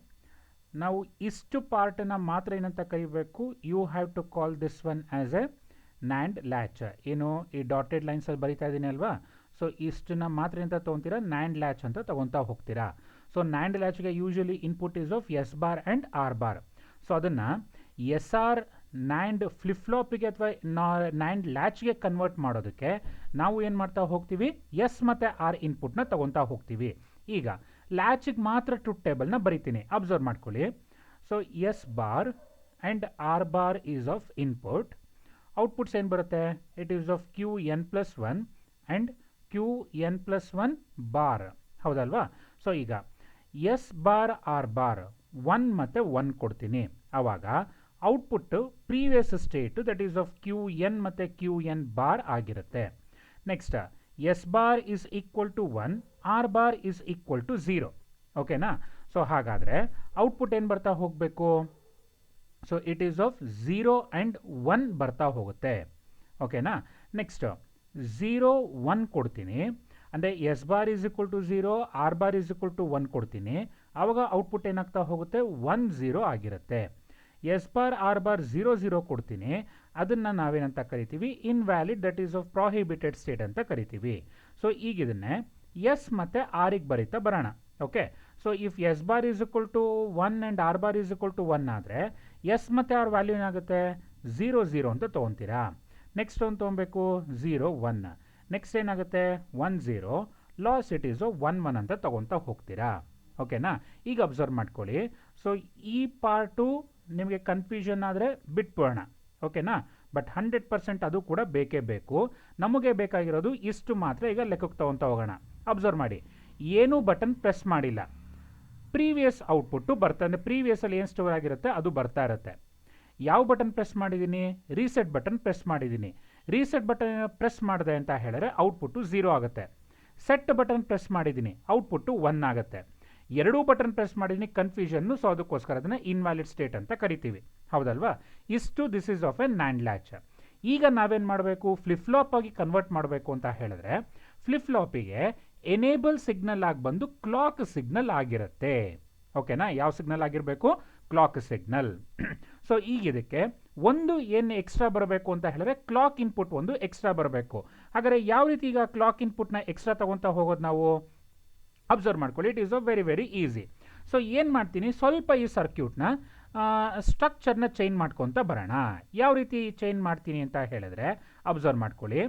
ನಾವು ಇಷ್ಟು ಪಾರ್ಟನ್ನು ಮಾತ್ರ ಏನಂತ ಕರಿಬೇಕು, you have to call this one as a NAND latch. ಏನು ಈ ಡಾಟೆಡ್ ಲೈನ್ಸಲ್ಲಿ ಬರಿತಾ ಇದ್ದೀನಿ ಅಲ್ವಾ? ಸೊ ಇಷ್ಟನ್ನ ಮಾತ್ರ ಅಂತ ತೊಗೊತೀರಾ, ನ್ಯಾಂಡ್ ಲ್ಯಾಚ್ ಅಂತ ತೊಗೊತಾ ಹೋಗ್ತೀರಾ. ಸೊ ನ್ಯಾಂಡ್ ಲ್ಯಾಚ್ಗೆ usually input is of S bar and R bar. So ಅದನ್ನು ಎಸ್ ಆರ್ ನ್ಯಾಂಡ್ ಫ್ಲಿಪ್-ಫ್ಲಾಪಿಗೆ ಅಥವಾ ನ್ಯಾಂಡ್ ಲ್ಯಾಚ್ಗೆ ಕನ್ವರ್ಟ್ ಮಾಡೋದಕ್ಕೆ ನಾವು ಏನು ಮಾಡ್ತಾ ಹೋಗ್ತೀವಿ, ಎಸ್ ಮತ್ತು ಆರ್ ಇನ್ಪುಟ್ನ ತೊಗೊತಾ ಹೋಗ್ತೀವಿ. ಈಗ ಲ್ಯಾಚಿಗೆ ಮಾತ್ರ ಟ್ರೂತ್ ಟೇಬಲ್ನ ಬರಿತೀನಿ, ಅಬ್ಸರ್ವ್ ಮಾಡ್ಕೊಳ್ಳಿ. So S bar and R bar is of input. Outputs ಏನು ಬರುತ್ತೆ? It is of Qn+1 and Qn+1 bar, ಹೌದಲ್ವಾ? ಸೊ ಈಗ ಎಸ್ ಬಾರ್ ಆರ್ ಬಾರ್ 1 ಮತ್ತು 1 ಕೊಡ್ತೀನಿ. ಆವಾಗ output previous state that is of Qn ಮತ್ತು Qn ಬಾರ್ ಆಗಿರುತ್ತೆ. Next S bar is equal to 1, R bar is equal to 0. ಓಕೆನಾ? ಸೊ ಹಾಗಾದರೆ ಔಟ್ಪುಟ್ ಏನು ಬರ್ತಾ ಹೋಗಬೇಕು? So it is of 0 and 1 ಬರ್ತಾ ಹೋಗುತ್ತೆ. ಓಕೆನಾ? ನೆಕ್ಸ್ಟ್ 0 1 ಕೊಡ್ತೀನಿ, ಅಂದರೆ S bar is equal to 0, R bar is equal to 1 ಕೊಡ್ತೀನಿ. ಆವಾಗ ಔಟ್ಪುಟ್ ಏನಾಗ್ತಾ ಹೋಗುತ್ತೆ 1 0 ಆಗಿರುತ್ತೆ. ಎಸ್ ಬಾರ್ ಆರ್ ಬಾರ್ 0 0 ಕೊಡ್ತೀನಿ, ಅದನ್ನು ನಾವೇನಂತ ಕರಿತೀವಿ invalid, that is of prohibited state ಅಂತ ಕರಿತೀವಿ. ಸೊ ಈಗ ಇದನ್ನೇ ಎಸ್ ಮತ್ತು ಆರಿಗೆ ಬರೀತಾ ಬರೋಣ. Okay, so if S bar is equal to 1 and R bar is equal to 1 ಆದರೆ ಎಸ್ ಮತ್ತು ಆರ್ ವ್ಯಾಲ್ಯೂ ಏನಾಗುತ್ತೆ 0 0 ಅಂತ ತೊಗೊತೀರಾ. ನೆಕ್ಸ್ಟ್ ಒಂದು ತೊಗೊಬೇಕು 0 1, ನೆಕ್ಸ್ಟ್ ಏನಾಗುತ್ತೆ 1 0, ಲಾಸ್ ಇಟ್ ಈಸು 1 1 ಅಂತ ತೊಗೊತಾ ಹೋಗ್ತೀರಾ. ಓಕೆನಾ, ಈಗ ಅಬ್ಸರ್ವ್ ಮಾಡ್ಕೊಳ್ಳಿ. ಸೊ ಈ ಪಾರ್ಟು ನಿಮಗೆ ಕನ್ಫ್ಯೂಷನ್ ಆದರೆ ಬಿಟ್ಬಿಡೋಣ. ಓಕೆನಾ, ಬಟ್ 100% ಅದು ಕೂಡ ಬೇಕೇ ಬೇಕು. ನಮಗೆ ಬೇಕಾಗಿರೋದು ಇಷ್ಟು ಮಾತ್ರ. ಈಗ ಲೆಕ್ಕಕ್ಕೆ ತೊಗೊತಾ ಹೋಗೋಣ. ಅಬ್ಸರ್ವ್ ಮಾಡಿ, ಏನೂ ಬಟನ್ ಪ್ರೆಸ್ ಮಾಡಿಲ್ಲ, ಪ್ರೀವಿಯಸ್ ಔಟ್ಪುಟ್ಟು ಬರ್ತಾ, ಅಂದರೆ ಪ್ರೀವಿಯಸಲ್ಲಿ ಏನು ಸ್ಟೋರ್ ಆಗಿರುತ್ತೆ ಅದು ಬರ್ತಾ ಇರುತ್ತೆ. ಯಾವ ಬಟನ್ ಪ್ರೆಸ್ ಮಾಡಿದ್ದೀನಿ? ರೀಸೆಟ್ ಬಟನ್ ಪ್ರೆಸ್ ಮಾಡಿದ್ದೀನಿ. ರೀಸೆಟ್ ಬಟನ್ ಪ್ರೆಸ್ ಮಾಡಿದೆ ಅಂತ ಹೇಳಿದ್ರೆ ಔಟ್ಪುಟ್ಟು 0 ಆಗುತ್ತೆ. ಸೆಟ್ ಬಟನ್ ಪ್ರೆಸ್ ಮಾಡಿದ್ದೀನಿ, ಔಟ್ಪುಟ್ಟು 1 ಆಗುತ್ತೆ. ಎರಡೂ ಬಟನ್ ಪ್ರೆಸ್ ಮಾಡಿದ್ದೀನಿ, ಕನ್ಫ್ಯೂಷನ್ನು. ಸೊ ಅದಕ್ಕೋಸ್ಕರ ಅದನ್ನು ಇನ್ವ್ಯಾಲಿಡ್ ಸ್ಟೇಟ್ ಅಂತ ಕರಿತೀವಿ, ಹೌದಲ್ವಾ? ಇಷ್ಟು this is of A NAND latch. ಈಗ ನಾವೇನು ಮಾಡಬೇಕು? ಫ್ಲಿಪ್ ಫ್ಲಾಪ್ ಆಗಿ ಕನ್ವರ್ಟ್ ಮಾಡಬೇಕು ಅಂತ ಹೇಳಿದ್ರೆ ಫ್ಲಿಪ್ ಫ್ಲಾಪಿಗೆ ಎನೇಬಲ್ ಸಿಗ್ನಲ್ ಆಗಿ ಬಂದು ಕ್ಲಾಕ್ ಸಿಗ್ನಲ್ ಆಗಿರುತ್ತೆ. ಓಕೆನಾ, ಯಾವ ಸಿಗ್ನಲ್ ಆಗಿರಬೇಕು? Clock signal. ಸೊ ಈಗ ಇದಕ್ಕೆ ಒಂದು ಏನು ಎಕ್ಸ್ಟ್ರಾ ಬರಬೇಕು ಅಂತ ಹೇಳಿದ್ರೆ ಕ್ಲಾಕ್ ಇನ್ಪುಟ್ ಒಂದು ಎಕ್ಸ್ಟ್ರಾ ಬರಬೇಕು. ಹಾಗಾದರೆ ಯಾವ ರೀತಿ ಈಗ ಕ್ಲಾಕ್ ಇನ್ಪುಟ್ನ ಎಕ್ಸ್ಟ್ರಾ ತೊಗೊತಾ ಹೋಗೋದು ನಾವು? ಅಬ್ಸರ್ವ್ ಮಾಡ್ಕೊಳ್ಳಿ, it is a very very easy. So ಏನು ಮಾಡ್ತೀನಿ, ಸ್ವಲ್ಪ ಈ ಸರ್ಕ್ಯೂಟ್ನ ಸ್ಟ್ರಕ್ಚರ್ನ ಚೇಂಜ್ ಮಾಡ್ಕೊತ ಬರೋಣ. ಯಾವ ರೀತಿ ಚೇಂಜ್ ಮಾಡ್ತೀನಿ ಅಂತ ಹೇಳಿದ್ರೆ ಅಬ್ಸರ್ವ್ ಮಾಡ್ಕೊಳ್ಳಿ.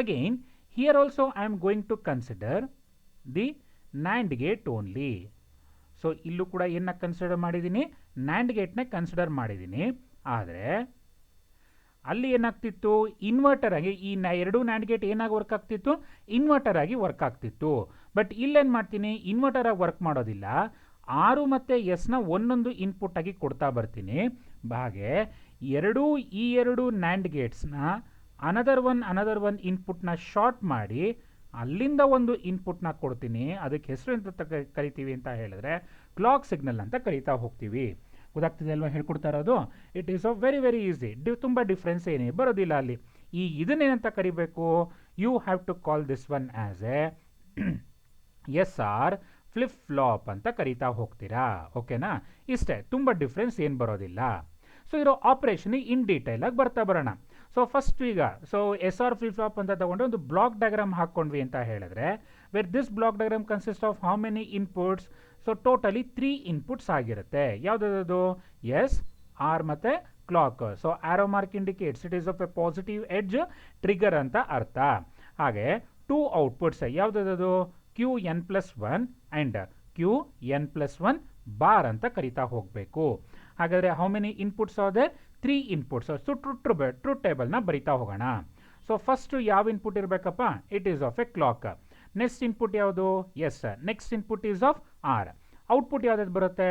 Again here also I am going to consider the NAND gate only. So ಇಲ್ಲೂ ಕೂಡ ಏನನ್ನ ಕನ್ಸಿಡರ್ ಮಾಡಿದ್ದೀನಿ? ನ್ಯಾಂಡ್ ಗೇಟ್ನ ಕನ್ಸಿಡರ್ ಮಾಡಿದ್ದೀನಿ. ಆದರೆ ಅಲ್ಲಿ ಏನಾಗ್ತಿತ್ತು? ಇನ್ವರ್ಟರ್ ಆಗಿ ಈ ಎರಡು ನ್ಯಾಂಡ್ ಗೇಟ್ ಏನಾಗಿ ವರ್ಕ್ ಆಗ್ತಿತ್ತು? ಇನ್ವರ್ಟರ್ ಆಗಿ ವರ್ಕ್ ಆಗ್ತಿತ್ತು. ಬಟ್ ಇಲ್ಲೇನು ಮಾಡ್ತೀನಿ? ಇನ್ವರ್ಟರ್ ಆಗಿ ವರ್ಕ್ ಮಾಡೋದಿಲ್ಲ. 6 ಮತ್ತು ಎಸ್ನ ಒಂದೊಂದು ಇನ್ಪುಟ್ ಆಗಿ ಕೊಡ್ತಾ ಬರ್ತೀನಿ. ಹಾಗೆ ಈ ಎರಡು ನ್ಯಾಂಡ್ ಗೇಟ್ಸ್ನ ಅನದರ್ ಒನ್ ಇನ್ಪುಟ್ನ ಶಾರ್ಟ್ ಮಾಡಿ ಅಲ್ಲಿಂದ ಒಂದು ಇನ್ಪುಟ್ನ ಕೊಡ್ತೀನಿ. ಅದಕ್ಕೆ ಹೆಸರು ಅಂತ ಕರಿತೀವಿ ಅಂತ ಹೇಳಿದ್ರೆ ಕ್ಲಾಕ್ ಸಿಗ್ನಲ್ ಅಂತ ಕರಿತಾ ಹೋಗ್ತೀವಿ. ಗೊತ್ತಾಗ್ತಿದೆ ಅಲ್ವಾ ಹೇಳ್ಕೊಡ್ತಾ ಇರೋದು? It is a very very easy. ತುಂಬ ಡಿಫ್ರೆನ್ಸ್ ಏನೇ ಬರೋದಿಲ್ಲ ಅಲ್ಲಿ. ಈ ಇದನ್ನೇನಂತ ಕರಿಬೇಕು? You have to call this one as a S R flip flop ಅಂತ ಕರಿತಾ ಹೋಗ್ತೀರಾ. ಓಕೆನಾ, ಇಷ್ಟೇ, ತುಂಬ ಡಿಫ್ರೆನ್ಸ್ ಏನು ಬರೋದಿಲ್ಲ. ಸೊ ಇರೋ ಆಪರೇಷನ್ ಇನ್ ಡೀಟೇಲ್ ಆಗಿ ಬರ್ತಾ ಬರೋಣ. ಸೊ ಫಸ್ಟ್ ಈಗ ಎಸ್ ಆರ್ ಫ್ಲಿಪ್ ಫ್ಲಾಪ್ ಅಂತ ತಗೊಂಡು ಒಂದು ಬ್ಲಾಕ್ ಡಯಾಗ್ರಾಮ್ ಹಾಕ್ಕೊಂಡ್ವಿ ಅಂತ ಹೇಳಿದ್ರೆ where this block diagram consist of how many inputs? So totally 3 inputs ಆಗಿರುತ್ತೆ. ಯಾವುದಾದ್ರು? ಎಸ್, ಆರ್ ಮತ್ತು clock. So arrow mark indicates it is of a positive edge trigger ಅಂತ ಅರ್ಥ. ಹಾಗೆ 2 ಔಟ್ಪುಟ್ಸ್ ಯಾವುದಾದ್ರು? QN+1 ಆ್ಯಂಡ್ QN+1 ಬಾರ್ ಅಂತ ಕರಿತಾ ಹೋಗಬೇಕು. ಹಾಗಾದರೆ how many inputs are there? 3 inputs. So truth ಟೇಬಲ್ನ ಬರಿತಾ ಹೋಗೋಣ. ಸೊ ಫಸ್ಟು ಯಾವ ಇನ್ಪುಟ್ ಇರಬೇಕಪ್ಪ? It is of a clock. Next input ಯಾವುದು? S. Next input is of R. Output ಯಾವ್ದು ಬರುತ್ತೆ?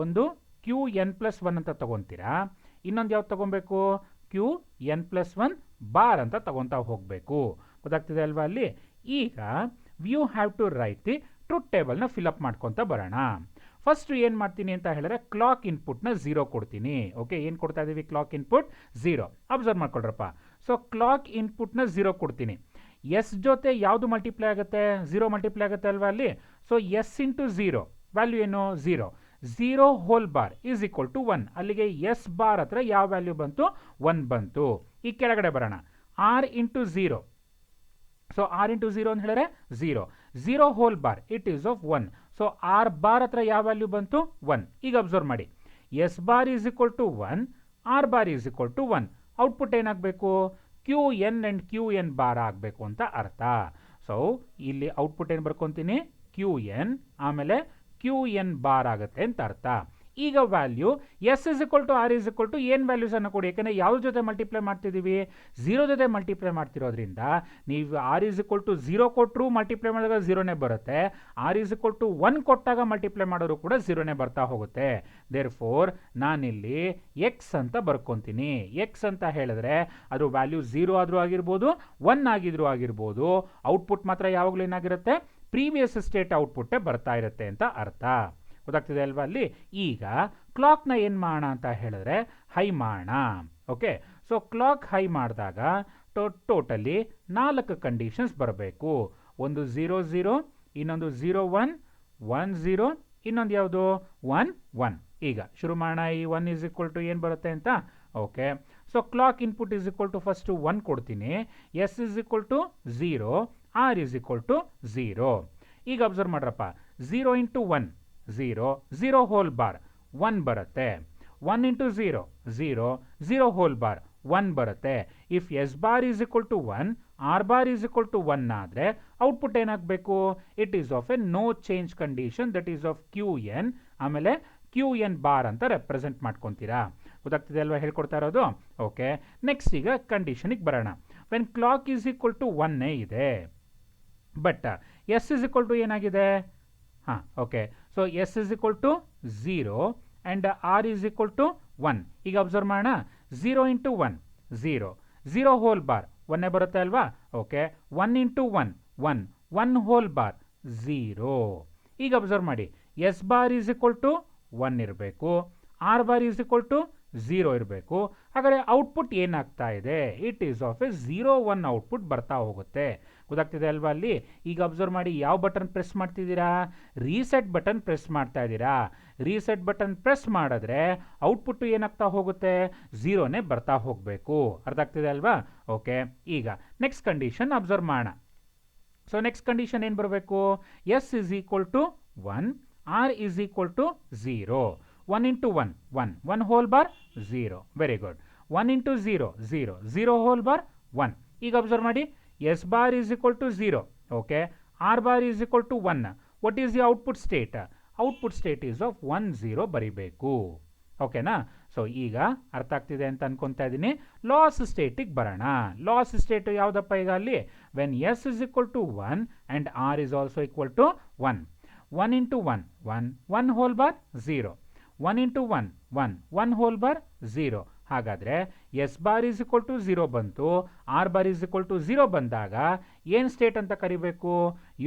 ಒಂದು QN+1 ಅಂತ ತಗೊತೀರಾ. ಇನ್ನೊಂದು ಯಾವ್ದು ತಗೊಬೇಕು? QN+1 ಬಾರ್ ಅಂತ ತಗೊತಾ ಹೋಗಬೇಕು. ಗೊತ್ತಾಗ್ತಿದೆ ಅಲ್ವಾ ಅಲ್ಲಿ? ಈಗ you have to write the truth ಟೇಬಲ್ನ ಫಿಲಪ್ ಮಾಡ್ಕೊತ ಬರೋಣ. ಫಸ್ಟ್ ಏನು ಮಾಡ್ತೀನಿ ಅಂತ ಹೇಳಿದ್ರೆ ಕ್ಲಾಕ್ ಇನ್ಪುಟ್ನ 0 ಕೊಡ್ತೀನಿ. ಓಕೆ, ಏನು ಕೊಡ್ತಾ ಇದ್ದೀವಿ? Clock input 0. ಅಬ್ಸರ್ವ್ ಮಾಡ್ಕೊಳ್ರಪ್ಪ. ಸೊ ಕ್ಲಾಕ್ ಇನ್ಪುಟ್ನ 0 ಕೊಡ್ತೀನಿ. ಎಸ್ ಜೊತೆ ಯಾವುದು ಮಲ್ಟಿಪ್ಲೈ ಆಗುತ್ತೆ? 0 ಮಲ್ಟಿಪ್ಲೈ ಆಗುತ್ತೆ ಅಲ್ವಾ ಅಲ್ಲಿ? ಸೊ ಎಸ್ ಇಂಟು 0 ವ್ಯಾಲ್ಯೂ ಏನು? 0. 0 whole bar is equal to 1. ಅಲ್ಲಿಗೆ ಎಸ್ ಬಾರ್ ಹತ್ರ ಯಾವ ವ್ಯಾಲ್ಯೂ ಬಂತು? 1 ಬಂತು. ಈ ಕೆಳಗಡೆ ಬರೋಣ. R into 0. So R into 0 ಅಂತ ಹೇಳಿದ್ರೆ 0. 0 whole bar it is of 1. So R bar ಹತ್ರ ಯಾವ ವ್ಯಾಲ್ಯೂ ಬಂತು? 1. ಈಗ ಅಬ್ಸರ್ವ್ ಮಾಡಿ, S bar is equal to 1, R bar is equal to 1. Output ಏನಾಗಬೇಕು? QN ಆ್ಯಂಡ್ QN ಬಾರ್ ಆಗಬೇಕು ಅಂತ ಅರ್ಥ. ಸೊ ಇಲ್ಲಿ ಔಟ್ಪುಟ್ ಏನು ಬರ್ಕೊತೀನಿ? QN ಆಮೇಲೆ QN ಬಾರ್ ಆಗುತ್ತೆ ಅಂತ ಅರ್ಥ. ಈಗ value S is equal to R is equal to ಏನು ವ್ಯಾಲ್ಯೂಸನ್ನು ಕೊಡಿ. ಯಾಕೆಂದರೆ ಯಾವ್ದ್ರ ಜೊತೆ ಮಲ್ಟಿಪ್ಲೈ ಮಾಡ್ತಿದ್ದೀವಿ? 0 ಜೊತೆ ಮಲ್ಟಿಪ್ಲೈ ಮಾಡ್ತಿರೋದ್ರಿಂದ ನೀವು ಆರ್ ಇಸ್ ಈಕ್ವಲ್ ಟು 0 ಕೊಟ್ಟರು ಮಲ್ಟಿಪ್ಲೈ ಮಾಡಿದಾಗ 0ನೇ ಬರುತ್ತೆ. ಆರ್ ಇಸ್ ಈಕ್ವಲ್ ಟು 1 ಕೊಟ್ಟಾಗ ಮಲ್ಟಿಪ್ಲೈ ಮಾಡೋರು ಕೂಡ 0ನೇ ಬರ್ತಾ ಹೋಗುತ್ತೆ. ದೇರ್ ಫೋರ್ ನಾನಿಲ್ಲಿ ಎಕ್ಸ್ ಅಂತ ಬರ್ಕೊತೀನಿ. ಎಕ್ಸ್ ಅಂತ ಹೇಳಿದ್ರೆ ಅದು ವ್ಯಾಲ್ಯೂ 0 ಆದರೂ ಆಗಿರ್ಬೋದು, 1 ಆಗಿದ್ರೂ ಆಗಿರ್ಬೋದು. ಔಟ್ಪುಟ್ ಮಾತ್ರ ಯಾವಾಗಲೂ ಏನಾಗಿರುತ್ತೆ? ಪ್ರೀವಿಯಸ್ ಸ್ಟೇಟ್ ಔಟ್ಪುಟ್ಟೇ ಬರ್ತಾ ಇರುತ್ತೆ ಅಂತ ಅರ್ಥ. ಗೊತ್ತಾಗ್ತಿದೆ ಅಲ್ವಾ ಅಲ್ಲಿ? ಈಗ ಕ್ಲಾಕ್ನ ಏನು ಮಾಡೋಣ ಅಂತ ಹೇಳಿದ್ರೆ ಹೈ ಮಾಡೋಣ. ಓಕೆ, ಸೊ ಕ್ಲಾಕ್ ಹೈ ಮಾಡಿದಾಗ ಟೋಟಲಿ 4 ಕಂಡೀಷನ್ಸ್ ಬರಬೇಕು. ಒಂದು 0 0, ಇನ್ನೊಂದು 0 1, 1 0, ಇನ್ನೊಂದು ಯಾವುದು 1 1. ಈಗ ಶುರು ಮಾಡೋಣ. ಈ 1 ಈಸ್ ಈಕ್ವಲ್ ಟು ಏನು ಬರುತ್ತೆ ಅಂತ. Okay, so clock input is equal to first 1 ಕೊಡ್ತೀನಿ. S is equal to 0, R is equal to 0. ಈಗ ಅಬ್ಸರ್ವ್ ಮಾಡ್ರಪ್ಪ, 0 ಇಂಟು 1 0, 0 ಹೋಲ್ ಬಾರ್ 1 ಬರುತ್ತೆ. 1 ಇಂಟು 0 0, 0 ಹೋಲ್ ಬಾರ್ 1 ಬರುತ್ತೆ. If S bar is equal to 1, R bar is equal to 1 ಆದರೆ ಔಟ್ಪುಟ್ ಏನಾಗಬೇಕು? It is of A no change condition, that is of Q N. ಆಮೇಲೆ ಕ್ಯೂ ಎನ್ ಬಾರ್ ಅಂತ ರೆಪ್ರೆಸೆಂಟ್ ಮಾಡ್ಕೊತೀರಾ. ಗೊತ್ತಾಗ್ತಿದೆ ಅಲ್ವಾ ಹೇಳ್ಕೊಡ್ತಾ ಇರೋದು? ಓಕೆ, ನೆಕ್ಸ್ಟ್ ಈಗ ಕಂಡೀಷನಿಗೆ ಬರೋಣ. When clock is equal to 1 ಇದೆ, but S is equal to ಏನಾಗಿದೆ? ಹಾಂ, okay, so S is equal to 0 and R is equal to 1. ಈಗ ಅಬ್ಸರ್ವ್ ಮಾಡೋಣ. 0 ಇಂಟು 1 0, 0 ಹೋಲ್ ಬಾರ್ 1 ಬರುತ್ತೆ ಅಲ್ವಾ? Okay, 1 into 1 1, 1 whole bar 0. ಈಗ ಅಬ್ಸರ್ವ್ ಮಾಡಿ, S bar is equal to 1 ಇರಬೇಕು, R bar is equal to 0 ಇರಬೇಕು. ಹಾಗಾದರೆ ಔಟ್ಪುಟ್ ಏನಾಗ್ತಾ ಇದೆ? It is of a 0 1 output ಬರ್ತಾ ಹೋಗುತ್ತೆ. ಗೊತ್ತಾಗ್ತಿದೆ ಅಲ್ವಾ ಅಲ್ಲಿ? ಈಗ ಅಬ್ಸರ್ವ್ ಮಾಡಿ, ಯಾವ ಬಟನ್ ಪ್ರೆಸ್ ಮಾಡ್ತಿದ್ದೀರಾ? ರೀಸೆಟ್ ಬಟನ್ ಪ್ರೆಸ್ ಮಾಡ್ತಾ ಇದ್ದೀರಾ. ರೀಸೆಟ್ ಬಟನ್ ಪ್ರೆಸ್ ಮಾಡಿದ್ರೆ ಔಟ್ಪುಟ್ ಏನಾಗ್ತಾ ಹೋಗುತ್ತೆ? 0ನೇ ಬರ್ತಾ ಹೋಗಬೇಕು. ಅರ್ಥ ಆಗ್ತಿದೆ ಅಲ್ವಾ? ಓಕೆ, ಈಗ ನೆಕ್ಸ್ಟ್ ಕಂಡೀಷನ್ ಅಬ್ಸರ್ವ್ ಮಾಡೋಣ. ಸೊ ನೆಕ್ಸ್ಟ್ ಕಂಡೀಷನ್ ಏನು ಬರಬೇಕು? S is equal to 1, R is equal to 0. 1 into 1 1, 1 whole bar 0. Very good. 1 into 0 0, 0 whole bar 1. ಈಗ ಅಬ್ಸರ್ವ್ ಮಾಡಿ, S bar is equal to 0. Okay, R bar is equal to 1. What is the output state? Output state is of 1 0 ಬರಿಬೇಕು. ಓಕೆನಾ? ಸೊ ಈಗ ಅರ್ಥ ಆಗ್ತಿದೆ ಅಂತ ಅನ್ಕೊತಾ ಇದ್ದೀನಿ. ಲಾಸ್ ಸ್ಟೇಟಿಗೆ ಬರೋಣ. ಲಾಸ್ ಸ್ಟೇಟ್ ಯಾವುದಪ್ಪ ಈಗ ಅಲ್ಲಿ? When S is equal to 1 and R is also equal to 1. 1 into 1 1, 1 whole bar 0. 1 into 1 1, 1 whole bar 0. ಹಾಗಾದರೆ S bar is equal to 0 ಬಂತು, R bar is equal to 0 ಬಂದಾಗ ಏನು ಸ್ಟೇಟ್ ಅಂತ ಕರಿಬೇಕು?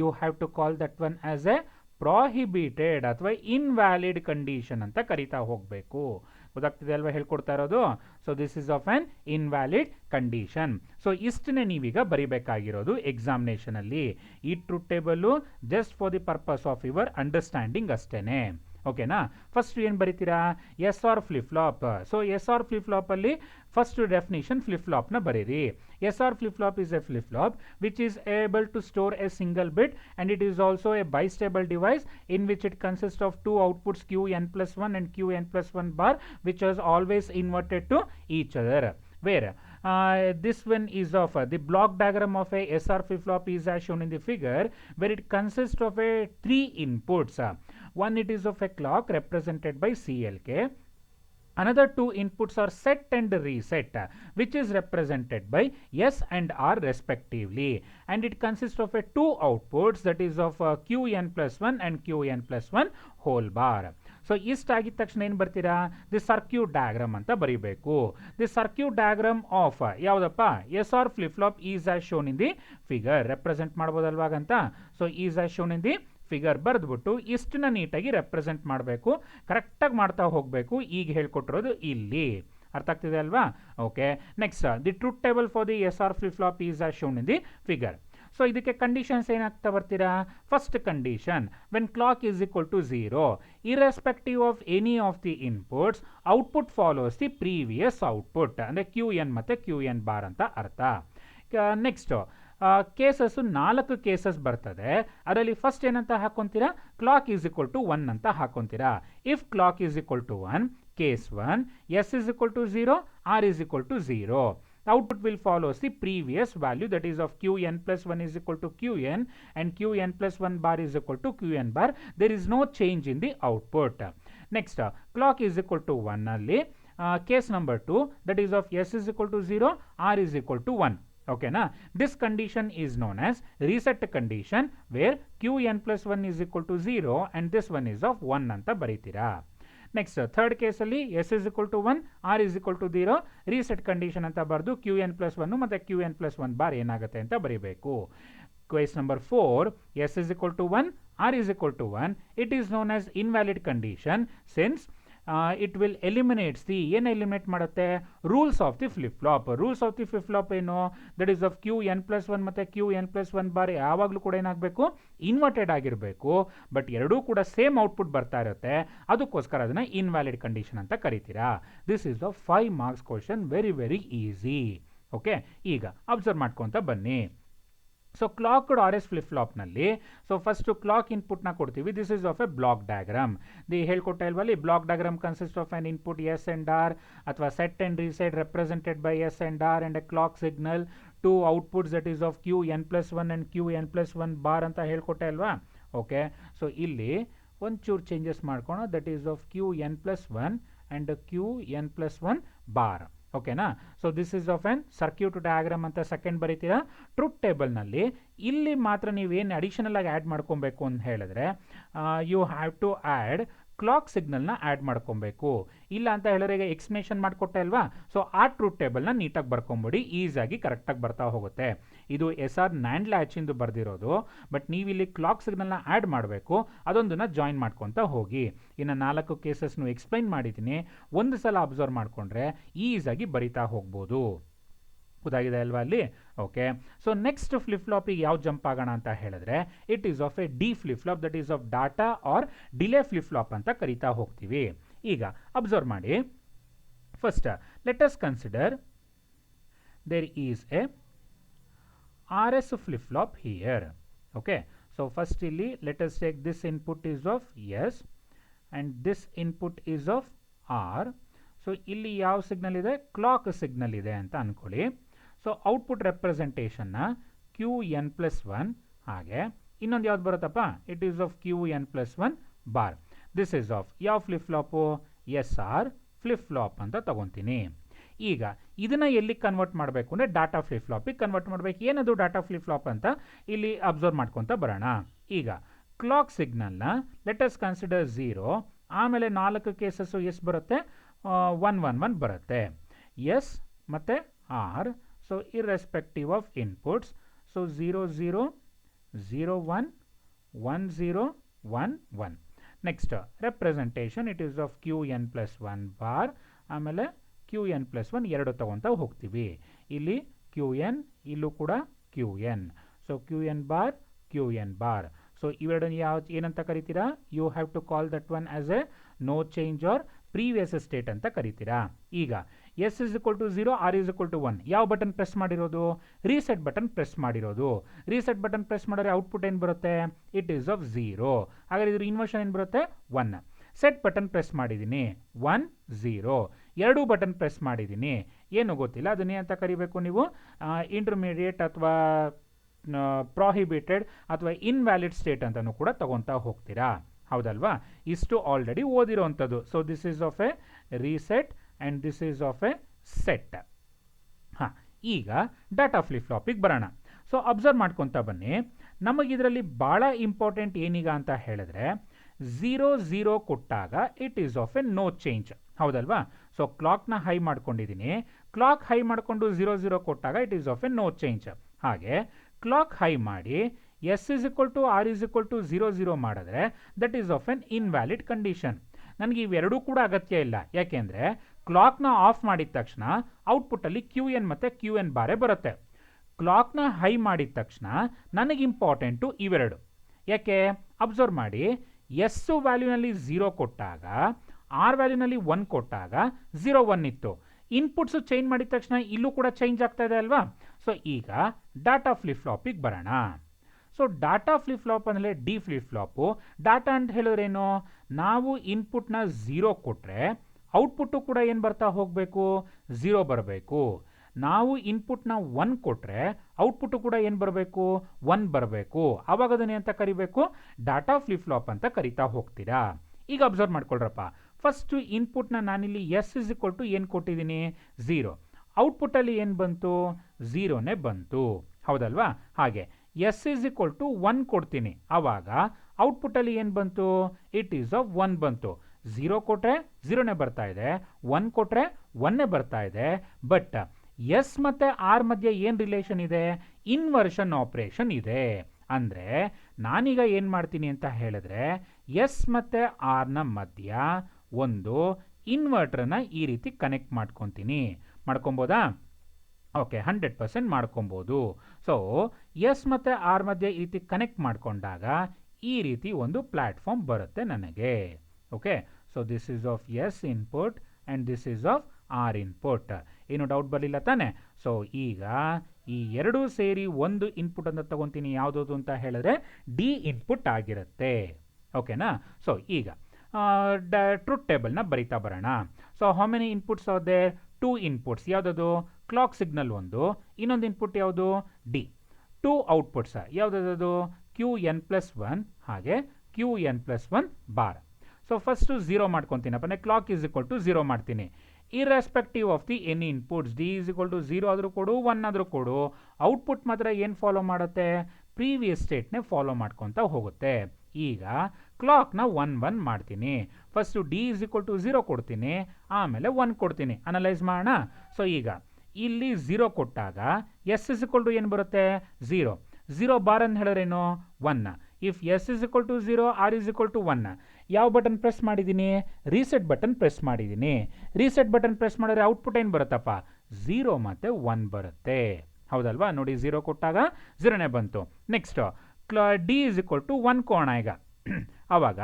You have to call that one as a prohibited ಅಥವಾ ಇನ್ವ್ಯಾಲಿಡ್ ಕಂಡೀಷನ್ ಅಂತ ಕರಿತಾ ಹೋಗಬೇಕು. ಗೊತ್ತಾಗ್ತಿದೆ ಅಲ್ವಾ ಹೇಳ್ಕೊಡ್ತಾ ಇರೋದು? So this is of an invalid condition. So ಇಷ್ಟನ್ನೇ ನೀವೀಗ ಬರಿಬೇಕಾಗಿರೋದು ಎಕ್ಸಾಮಿನೇಷನಲ್ಲಿ. ಈ truth table just for the purpose of your understanding ಅಷ್ಟೇನೆ. ಓಕೆನಾ? ಫಸ್ಟ್ ಏನು ಬರೀತೀರಾ? S R flip flop. So S R flip ಫ್ಲಾಪಲ್ಲಿ ಫಸ್ಟ್ ಡೆಫಿನಿಷನ್ ಫ್ಲಿಪ್ ಫ್ಲಾಪ್ನ ಬರೀರಿ. S R flip flop is a flip flop which is able to store a single bit and it is also a bistable device in which it consists of two outputs qn+1 and qn+1 bar which is always inverted to each other. Where this one is of the block diagram of a SR flip flop is as shown in the figure, where it consists of a 3 inputs. One, it is of a clock represented by CLK. Another 2 inputs are set and reset, which is represented by S and R respectively, and it consists of a 2 outputs, that is of qn+1 and qn+1 whole bar. So ಇಷ್ಟ ಆಗಿದ ತಕ್ಷಣ ಏನು ಬರ್ತೀರಾ? ದಿ ಸರ್ಕ್ಯೂಟ್ ಡಯಾಗ್ರಾಮ್ ಅಂತ ಬರೀಬೇಕು. ದಿ ಸರ್ಕ್ಯೂಟ್ ಡಯಾಗ್ರಾಮ್ ಆಫ್ ಯಾವುದಪ್ಪ? S R flip flop is as shown in the figure. Represent ಮಾಡ್ಬೋದಲ್ವಾಗಂತ. So is as shown in the figure ಬರೆದ್ಬಿಟ್ಟು ಇಷ್ಟನ್ನ ನೀಟಾಗಿ ರೆಪ್ರೆಸೆಂಟ್ ಮಾಡಬೇಕು. ಕರೆಕ್ಟಾಗಿ ಮಾಡ್ತಾ ಹೋಗಬೇಕು. ಈಗ ಹೇಳ್ಕೊಟ್ಟಿರೋದು ಇಲ್ಲಿ. ಅರ್ಥ ಆಗ್ತಿದೆ ಅಲ್ವಾ? Okay, next the truth table for the S R flip flop is as shown in the figure. So ಇದಕ್ಕೆ ಕಂಡೀಷನ್ಸ್ ಏನಾಗ್ತಾ ಬರ್ತೀರಾ? First condition, when clock is equal to 0, irrespective of any of the inputs, output follows the previous output. ಅಂದರೆ ಕ್ಯೂ ಎನ್ ಮತ್ತು ಕ್ಯೂ ಎನ್ ಬಾರ್ ಅಂತ ಅರ್ಥ. ನೆಕ್ಸ್ಟ್ ಕೇಸಸ್ಸು 4 ಕೇಸಸ್ ಬರ್ತದೆ. ಅದರಲ್ಲಿ ಫಸ್ಟ್ ಏನಂತ ಹಾಕೊತೀರಾ? ಕ್ಲಾಕ್ ಈಸ್ ಈಕ್ವಲ್ ಟು 1 ಅಂತ ಹಾಕೊತೀರಾ. If clock is equal to 1, case 1, S is equal to 0, R is equal to 0. Output will follow the previous value, that is of qn+1 is equal to qn and qn+1 bar is equal to qn bar. There is no change in the output. Next, clock is equal to 1 alli case number 2, that is of s is equal to 0, r is equal to 1. Okay na? This condition is known as reset condition, where qn+1 is equal to 0 and this one is of 1 anta baritira. Next third ಕೇಸಲ್ಲಿ S is equal to 1, R is equal to 0, reset condition ಅಂತ ಬರೆದು qn+1 ಮತ್ತು qn+1 ಬಾರ್ ಏನಾಗುತ್ತೆ ಅಂತ ಬರೀಬೇಕು. Case number 4, S is equal to 1, R is equal to 1, it is known as invalid condition since it will eliminates the ಏನು ಎಲಿಮಿನೇಟ್ ಮಾಡುತ್ತೆ rules of the flip flop. Rules of the flip flop ಏನು, that is of Q N plus one ಮತ್ತು Q N plus one bar ಯಾವಾಗಲೂ ಕೂಡ ಏನಾಗಬೇಕು, ಇನ್ವರ್ಟೆಡ್ ಆಗಿರಬೇಕು. ಬಟ್ ಎರಡೂ ಕೂಡ ಸೇಮ್ ಔಟ್ಪುಟ್ ಬರ್ತಾ ಇರುತ್ತೆ, ಅದಕ್ಕೋಸ್ಕರ ಅದನ್ನು ಇನ್ವ್ಯಾಲಿಡ್ ಕಂಡೀಷನ್ ಅಂತ ಕರಿತೀರಾ. This is the 5 marks question, very very easy. Okay, ಈಗ ಅಬ್ಸರ್ವ್ ಮಾಡ್ಕೊತ ಬನ್ನಿ. So clocked R S flip ಫ್ಲಾಪ್ನಲ್ಲಿ ಸೊ ಫಸ್ಟು ಕ್ಲಾಕ್ ಇನ್ಪುಟ್ನ ಕೊಡ್ತೀವಿ. This is of a block diagram. ಹೇಳ್ಕೊಟ್ಟ ಇಲ್ವಲ್ಲಿ, block diagram consist of an input S and R ಅಥವಾ set and reset represented by S and R and a clock signal, 2 outputs that is of Q N plus one and Q N plus one bar ಅಂತ ಹೇಳ್ಕೊಟ್ಟೆ ಅಲ್ವಾ. ಓಕೆ, ಸೊ ಇಲ್ಲಿ ಒಂಚೂರು ಚೇಂಜಸ್ ಮಾಡ್ಕೊಳೋ, that is of Q N plus one and Q N plus one bar. ಓಕೆನಾ. So this is of an circuit diagram ಅಂತ ಸೆಕೆಂಡ್ ಬರೀತೀರಾ. ಟ್ರೂತ್ ಟೇಬಲ್ನಲ್ಲಿ ಇಲ್ಲಿ ಮಾತ್ರ ನೀವೇನು ಅಡಿಷನಲ್ ಆಗಿ ಆ್ಯಡ್ ಮಾಡ್ಕೊಬೇಕು ಅಂತ ಹೇಳಿದ್ರೆ, you have to add clock ಸಿಗ್ನಲ್ನ ಆ್ಯಡ್ ಮಾಡ್ಕೊಬೇಕು. ಇಲ್ಲ ಅಂತ ಹೇಳಿದ್ರೆ ಈಗ ಎಕ್ಸ್ಪ್ಲೇಷನ್ ಮಾಡಿಕೊಟ್ಟೆ ಅಲ್ವಾ, ಸೊ ಆ ಟ್ರೂತ್ ಟೇಬಲ್ನ ನೀಟಾಗಿ ಬರ್ಕೊಂಬಿಡಿ, ಈಸಿಯಾಗಿ ಕರೆಕ್ಟಾಗಿ ಬರ್ತಾ ಹೋಗುತ್ತೆ. ಇದು SR NAND ಲ್ಯಾಚಿಂದು ಬರ್ದಿರೋದು, ಬಟ್ ನೀವಿಲ್ಲಿ ಕ್ಲಾಕ್ ಸಿಗ್ನಲ್ನ ಆ್ಯಡ್ ಮಾಡಬೇಕು, ಅದೊಂದನ್ನು ಜಾಯಿನ್ ಮಾಡ್ಕೊತ ಹೋಗಿ. ಇನ್ನು 4 ಕೇಸಸ್ನು ಎಕ್ಸ್ಪ್ಲೈನ್ ಮಾಡಿದ್ದೀನಿ, ಒಂದು ಸಲ ಅಬ್ಸರ್ವ್ ಮಾಡಿಕೊಂಡ್ರೆ ಈಸಿಯಾಗಿ ಬರಿತಾ ಹೋಗ್ಬೋದು. ಗೊತ್ತಾಗಿದೆ ಅಲ್ವಾ ಅಲ್ಲಿ. ಓಕೆ, ಸೊ ನೆಕ್ಸ್ಟ್ ಫ್ಲಿಪ್ ಫ್ಲಾಪಿಗೆ ಯಾವ ಜಂಪ್ ಆಗೋಣ ಅಂತ ಹೇಳಿದ್ರೆ, it is of a D flip flop, that is of data or delay flip flop ಅಂತ ಕರಿತಾ ಹೋಗ್ತೀವಿ. ಈಗ ಅಬ್ಸರ್ವ್ ಮಾಡಿ. First let us consider there is a RS flip flop here. Okay, so first ಇಲ್ಲಿ let us take this input is of S and this input is of R. So ಇಲ್ಲಿ ಯಾವ ಸಿಗ್ನಲ್ ಇದೆ, ಕ್ಲಾಕ್ ಸಿಗ್ನಲ್ ಇದೆ ಅಂತ ಅಂದ್ಕೊಳ್ಳಿ. ಸೊ ಔಟ್ಪುಟ್ ರೆಪ್ರೆಸೆಂಟೇಷನ್ನ ಕ್ಯೂ ಎನ್ ಪ್ಲಸ್ ಒನ್, ಹಾಗೆ ಇನ್ನೊಂದು ಯಾವ್ದು ಬರುತ್ತಪ್ಪ, it is of Q N plus one bar. This is of ಯಾವ flip flop, SR flip flop ಅಂತ ತಗೊತೀನಿ. ಈಗ ಇದನ್ನು ಎಲ್ಲಿ ಕನ್ವರ್ಟ್ ಮಾಡಬೇಕು ಅಂದರೆ ಡಾಟಾ ಫ್ಲಿಪ್ ಫ್ಲಾಪಿಗೆ ಕನ್ವರ್ಟ್ ಮಾಡಬೇಕು. ಏನದು ಡಾಟಾ ಫ್ಲಿಪ್ ಫ್ಲಾಪ್ ಅಂತ ಇಲ್ಲಿ ಅಬ್ಸರ್ವ್ ಮಾಡ್ಕೊತ ಬರೋಣ. ಈಗ ಕ್ಲಾಕ್ ಸಿಗ್ನಲ್ನ ಲೆಟ್ ಅಸ್ ಕನ್ಸಿಡರ್ 0, ಆಮೇಲೆ 4 ಕೇಸಸ್ಸು ಎಷ್ಟು ಬರುತ್ತೆ, 1 1 1 ಬರುತ್ತೆ. ಎಸ್ ಮತ್ತು R, so irrespective of inputs, so 0 0 0 1 1 0 1 1. Next representation, it is of Q N plus one bar, ಆಮೇಲೆ ಕ್ಯೂ ಎನ್ ಪ್ಲಸ್ ಒನ್ ಎರಡು ತಗೊತಾ ಹೋಗ್ತೀವಿ. ಇಲ್ಲಿ ಕ್ಯೂ ಎನ್, ಇಲ್ಲೂ ಕೂಡ Q N. So Q N bar, Q N bar. So ಇವೆರಡನ್ನು ಏನಂತ ಕರಿತೀರಾ, you have to call that one as a no change or previous state ಅಂತ ಕರಿತೀರಾ. ಈಗ S is equal to 0, R is equal to 1, ಯಾವ ಬಟನ್ ಪ್ರೆಸ್ ಮಾಡಿರೋದು, ರೀಸೆಟ್ ಬಟನ್ ಪ್ರೆಸ್ ಮಾಡಿರೋದು. ರೀಸೆಟ್ ಬಟನ್ ಪ್ರೆಸ್ ಮಾಡಿದ್ರೆ ಔಟ್ಪುಟ್ ಏನು ಬರುತ್ತೆ, ಇಟ್ ಈಸ್ ಆಫ್ 0. ಹಾಗಾದ್ರೆ ಇದ್ರ ಇನ್ವರ್ಷನ್ ಏನು ಬರುತ್ತೆ, 1. ಸೆಟ್ ಬಟನ್ ಪ್ರೆಸ್ ಮಾಡಿದ್ದೀನಿ, 1 0. ಎರಡೂ ಬಟನ್ ಪ್ರೆಸ್ ಮಾಡಿದ್ದೀನಿ, ಏನು ಗೊತ್ತಿಲ್ಲ, ಅದನ್ನೇ ಅಂತ ಕರಿಬೇಕು ನೀವು, ಇಂಟರ್ಮೀಡಿಯೇಟ್ ಅಥವಾ ಪ್ರಾಹಿಬಿಟೆಡ್ ಅಥವಾ ಇನ್ವ್ಯಾಲಿಡ್ ಸ್ಟೇಟ್ ಅಂತಲೂ ಕೂಡ ತಗೊತಾ ಹೋಗ್ತೀರಾ. ಹೌದಲ್ವಾ, ಇಷ್ಟು ಆಲ್ರೆಡಿ ಓದಿರೋವಂಥದ್ದು. So this is of a reset and this is of a set. ಹಾಂ, ಈಗ ಡಾಟಾ ಫ್ಲಿಪ್ ಫ್ಲಾಪಿಗೆ ಬರೋಣ. ಸೊ ಅಬ್ಸರ್ವ್ ಮಾಡ್ಕೊತಾ ಬನ್ನಿ. ನಮಗಿದರಲ್ಲಿ ಭಾಳ ಇಂಪಾರ್ಟೆಂಟ್ ಏನೀಗ ಅಂತ ಹೇಳಿದ್ರೆ, 0 0 ಕೊಟ್ಟಾಗ it is of A no change. ಹೌದಲ್ವಾ, ಸೊ ಕ್ಲಾಕ್ನ ಹೈ ಮಾಡ್ಕೊಂಡಿದ್ದೀನಿ, ಕ್ಲಾಕ್ ಹೈ ಮಾಡಿಕೊಂಡು 0 0 ಕೊಟ್ಟಾಗ it is of A no ಚೇಂಜ್. ಹಾಗೆ ಕ್ಲಾಕ್ ಹೈ ಮಾಡಿ S is equal to R is equal to 0 0 ಮಾಡಿದ್ರೆ that is of an invalid condition. ನನಗೆ ಇವೆರಡೂ ಕೂಡ ಅಗತ್ಯ ಇಲ್ಲ, ಯಾಕೆಂದರೆ ಕ್ಲಾಕ್ನ ಆಫ್ ಮಾಡಿದ ತಕ್ಷಣ ಔಟ್ಪುಟ್ಟಲ್ಲಿ ಕ್ಯೂ ಎನ್ ಮತ್ತು ಕ್ಯೂ ಎನ್ ಬಾರೇ ಬರುತ್ತೆ. ಕ್ಲಾಕ್ನ ಹೈ ಮಾಡಿದ ತಕ್ಷಣ ನನಗೆ ಇಂಪಾರ್ಟೆಂಟು ಇವೆರಡು. ಯಾಕೆ, ಅಬ್ಸರ್ವ್ ಮಾಡಿ, ಎಸ್ ವ್ಯಾಲ್ಯೂನಲ್ಲಿ 0 ಕೊಟ್ಟಾಗ, ಆರ್ ವ್ಯಾಲ್ಯೂನಲ್ಲಿ 1 ಕೊಟ್ಟಾಗ 0 1 ಇತ್ತು. ಇನ್ಪುಟ್ಸು ಚೇಂಜ್ ಮಾಡಿದ ತಕ್ಷಣ ಇಲ್ಲೂ ಕೂಡ ಚೇಂಜ್ ಆಗ್ತಾ ಇದೆ ಅಲ್ವಾ. ಸೊ ಈಗ ಡಾಟಾ ಫ್ಲಿಪ್ ಫ್ಲಾಪಿಗೆ ಬರೋಣ. ಸೊ ಡಾಟಾ ಫ್ಲಿಪ್ ಫ್ಲಾಪ್ ಅಂದರೆ ಡಿ ಫ್ಲಿಪ್ ಫ್ಲಾಪು. ಡಾಟಾ ಅಂತ ಹೇಳಿದ್ರೇನು, ನಾವು ಇನ್ಪುಟ್ನ 0 ಕೊಟ್ಟರೆ ಔಟ್ಪುಟ್ಟು ಕೂಡ ಏನು ಬರ್ತಾ ಹೋಗಬೇಕು, 0 ಬರಬೇಕು. ನಾವು ಇನ್ಪುಟ್ನ 1 ಕೊಟ್ಟರೆ ಔಟ್ಪುಟ್ಟು ಕೂಡ ಏನು ಬರಬೇಕು, 1 ಬರಬೇಕು. ಆವಾಗ ಅದನ್ನೇ ಅಂತ ಕರಿಬೇಕು, ಡಾಟಾ ಫ್ಲಿಪ್ ಫ್ಲಾಪ್ ಅಂತ ಕರಿತಾ ಹೋಗ್ತೀರಾ. ಈಗ ಅಬ್ಸರ್ವ್ ಮಾಡ್ಕೊಳ್ರಪ್ಪ, ಫಸ್ಟು ಇನ್ಪುಟ್ನ ನಾನಿಲ್ಲಿ ಎಸ್ ಇಸ್ ಇಕ್ವಲ್ ಟು ಏನು ಕೊಟ್ಟಿದ್ದೀನಿ, 0. ಔಟ್ಪುಟ್ಟಲ್ಲಿ ಏನು ಬಂತು, 0ನೇ ಬಂತು. ಹೌದಲ್ವಾ, ಹಾಗೆ ಎಸ್ ಇಸ್ ಇಕ್ವಲ್ ಟು 1 ಕೊಡ್ತೀನಿ, ಆವಾಗ ಔಟ್ಪುಟ್ಟಲ್ಲಿ ಏನು ಬಂತು, ಇಟ್ ಈಸ್ ಆಫ್ 1 ಬಂತು. 0 ಕೊಟ್ಟರೆ 0ನೇ ಬರ್ತಾ ಇದೆ, 1 ಕೊಟ್ಟರೆ 1ನೇ ಬರ್ತಾ ಇದೆ. ಬಟ್ ಎಸ್ ಮತ್ತು ಆರ್ ಮಧ್ಯೆ ಏನು ರಿಲೇಷನ್ ಇದೆ, ಇನ್ವರ್ಷನ್ ಆಪ್ರೇಷನ್ ಇದೆ. ಅಂದರೆ ನಾನೀಗ ಏನು ಮಾಡ್ತೀನಿ ಅಂತ ಹೇಳಿದ್ರೆ, ಎಸ್ ಮತ್ತು ಆರ್ನ ಮಧ್ಯ ಒಂದು ಇನ್ವರ್ಟರ್ನ ಈ ರೀತಿ ಕನೆಕ್ಟ್ ಮಾಡ್ಕೊತೀನಿ. ಮಾಡ್ಕೊಬೋದಾ? ಓಕೆ, 100% ಮಾಡ್ಕೊಬೋದು. ಸೊ ಎಸ್ ಮತ್ತು ಆರ್ ಮಧ್ಯೆ ಈ ರೀತಿ ಕನೆಕ್ಟ್ ಮಾಡಿಕೊಂಡಾಗ ಈ ರೀತಿ ಒಂದು ಪ್ಲ್ಯಾಟ್ಫಾರ್ಮ್ ಬರುತ್ತೆ ನನಗೆ. Okay, so this is of S input and this is of R input. ಏನು ಡೌಟ್ ಬರಲಿಲ್ಲ ತಾನೆ? ಸೊ ಈಗ ಈ ಎರಡೂ ಸೇರಿ ಒಂದು ಇನ್ಪುಟ್ ಅಂತ ತಗೊತೀನಿ. ಯಾವುದದು ಅಂತ ಹೇಳಿದ್ರೆ ಡಿ ಇನ್ಪುಟ್ ಆಗಿರುತ್ತೆ. ಓಕೆನಾ? ಸೊ ಈಗ ಟ್ರೂತ್ ಟೇಬಲ್ನ ಬರಿತಾ ಬರೋಣ. So how many inputs are there? 2 inputs. ಯಾವುದದು? ಕ್ಲಾಕ್ ಸಿಗ್ನಲ್ ಒಂದು, ಇನ್ನೊಂದು ಇನ್ಪುಟ್ ಯಾವುದು? ಡಿ. 2 ಔಟ್ಪುಟ್ಸ್ ಯಾವುದದು? QN+1 ಹಾಗೆ QN+1 ಬಾರ್. ಸೊ ಫಸ್ಟು 0 ಮಾಡ್ಕೊತೀನಪ್ಪ, ಅಂದರೆ ಕ್ಲಾಕ್ ಈಸ್ ಈಕ್ವಲ್ ಟು 0 ಮಾಡ್ತೀನಿ. Irrespective of the any inputs, D is equal to 0 ಆದರೂ ಕೊಡು, 1 ಆದರೂ ಕೊಡು, ಔಟ್ಪುಟ್ ಮಾತ್ರ ಏನು ಫಾಲೋ ಮಾಡುತ್ತೆ? ಪ್ರೀವಿಯಸ್ ಸ್ಟೇಟ್ನೇ ಫಾಲೋ ಮಾಡ್ಕೊತ ಹೋಗುತ್ತೆ. ಈಗ ಕ್ಲಾಕ್ನ 1 ಮಾಡ್ತೀನಿ. First D is equal to 0 ಕೊಡ್ತೀನಿ, ಆಮೇಲೆ 1 ಕೊಡ್ತೀನಿ. ಅನಲೈಸ್ ಮಾಡೋಣ. ಸೊ ಈಗ ಇಲ್ಲಿ 0 ಕೊಟ್ಟಾಗ ಎಸ್ ಇಸ್ ಈಕ್ವಲ್ ಟು ಏನು ಬರುತ್ತೆ? 0. 0 ಬಾರ್ ಅಂತ ಹೇಳಿದ್ರೇನು? 1. If S is equal to 0, R is equal to 1. ಯಾವ ಬಟನ್ ಪ್ರೆಸ್ ಮಾಡಿದ್ದೀನಿ? ರೀಸೆಟ್ ಬಟನ್ ಪ್ರೆಸ್ ಮಾಡಿದ್ದೀನಿ. ರೀಸೆಟ್ ಬಟನ್ ಪ್ರೆಸ್ ಮಾಡಿದ್ರೆ ಔಟ್ಪುಟ್ ಏನು ಬರುತ್ತಪ್ಪ? 0 ಮತ್ತು 1 ಬರುತ್ತೆ. ಹೌದಲ್ವಾ? ನೋಡಿ, 0 ಕೊಟ್ಟಾಗ 0ನೇ ಬಂತು. Next D is equal to 1 ಕೋಣ. ಈಗ ಆವಾಗ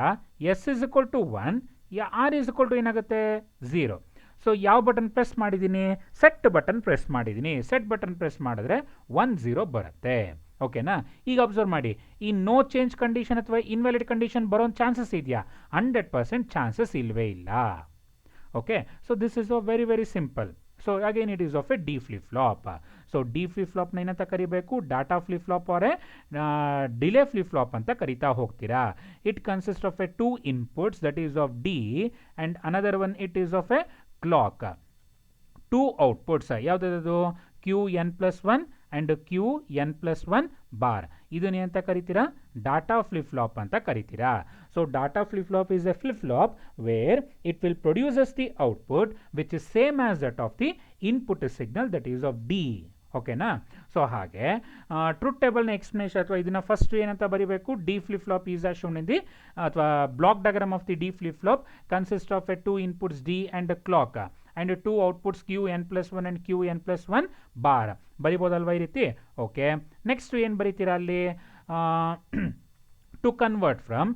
S is equal to 1, R is equal to ಏನಾಗುತ್ತೆ? 0. ಸೊ ಯಾವ ಬಟನ್ ಪ್ರೆಸ್ ಮಾಡಿದ್ದೀನಿ? ಸೆಟ್ ಬಟನ್ ಪ್ರೆಸ್ ಮಾಡಿದ್ದೀನಿ. ಸೆಟ್ ಬಟನ್ ಪ್ರೆಸ್ ಮಾಡಿದ್ರೆ 1 0 ಬರುತ್ತೆ. ಓಕೆನಾ? ಈಗ ಅಬ್ಸರ್ವ್ ಮಾಡಿ, ಈ ನೋ ಚೇಂಜ್ ಕಂಡೀಷನ್ ಅಥವಾ ಇನ್ವ್ಯಾಲಿಡ್ ಕಂಡೀಷನ್ ಬರೋ ಚಾನ್ಸಸ್ ಇದೆಯಾ? 100% ಚಾನ್ಸಸ್ ಇಲ್ಲವೇ ಇಲ್ಲ. Okay, so this is a very very simple. So again it is of a D flip flop. So D flip ಫ್ಲಾಪ್ನ ಏನಂತ ಕರಿಬೇಕು? Data flip flop or a delay flip flop ಅಂತ ಕರಿತಾ ಹೋಗ್ತೀರಾ. It consist of a 2 inputs, that is of D, and another one it is of a clock. 2 outputs ಯಾವುದದು? QN+1 and QN+1 bar. ಇದನ್ನ ಏನಂತ ಕರಿತೀರಾ? ಡಾಟಾ ಫ್ಲಿಪ್ ಫ್ಲಾಪ್ ಅಂತ ಕರಿತೀರಾ. So data flip flop is a flip flop where it will produces the output which is same as that of the input signal, that is of D. ಓಕೆನಾ? ಸೊ ಹಾಗೆ ಟ್ರೂತ್ ಟೇಬಲ್ನ ಎಕ್ಸ್ಪ್ಲನೇಷನ್ ಅಥವಾ ಇದನ್ನ ಫಸ್ಟ್ ಏನಂತ ಬರೀಬೇಕು? D flip flop is as shown in the ಅಥವಾ block diagram of the D flip flop consist of a 2 inputs D and clock and 2 outputs QN+1 and QN+1 bar. ಬರಿಬೋದಲ್ವಾ ಈ ರೀತಿ? ಓಕೆ, ನೆಕ್ಸ್ಟ್ ಏನು ಬರೀತೀರಾ ಅಲ್ಲಿ? To convert from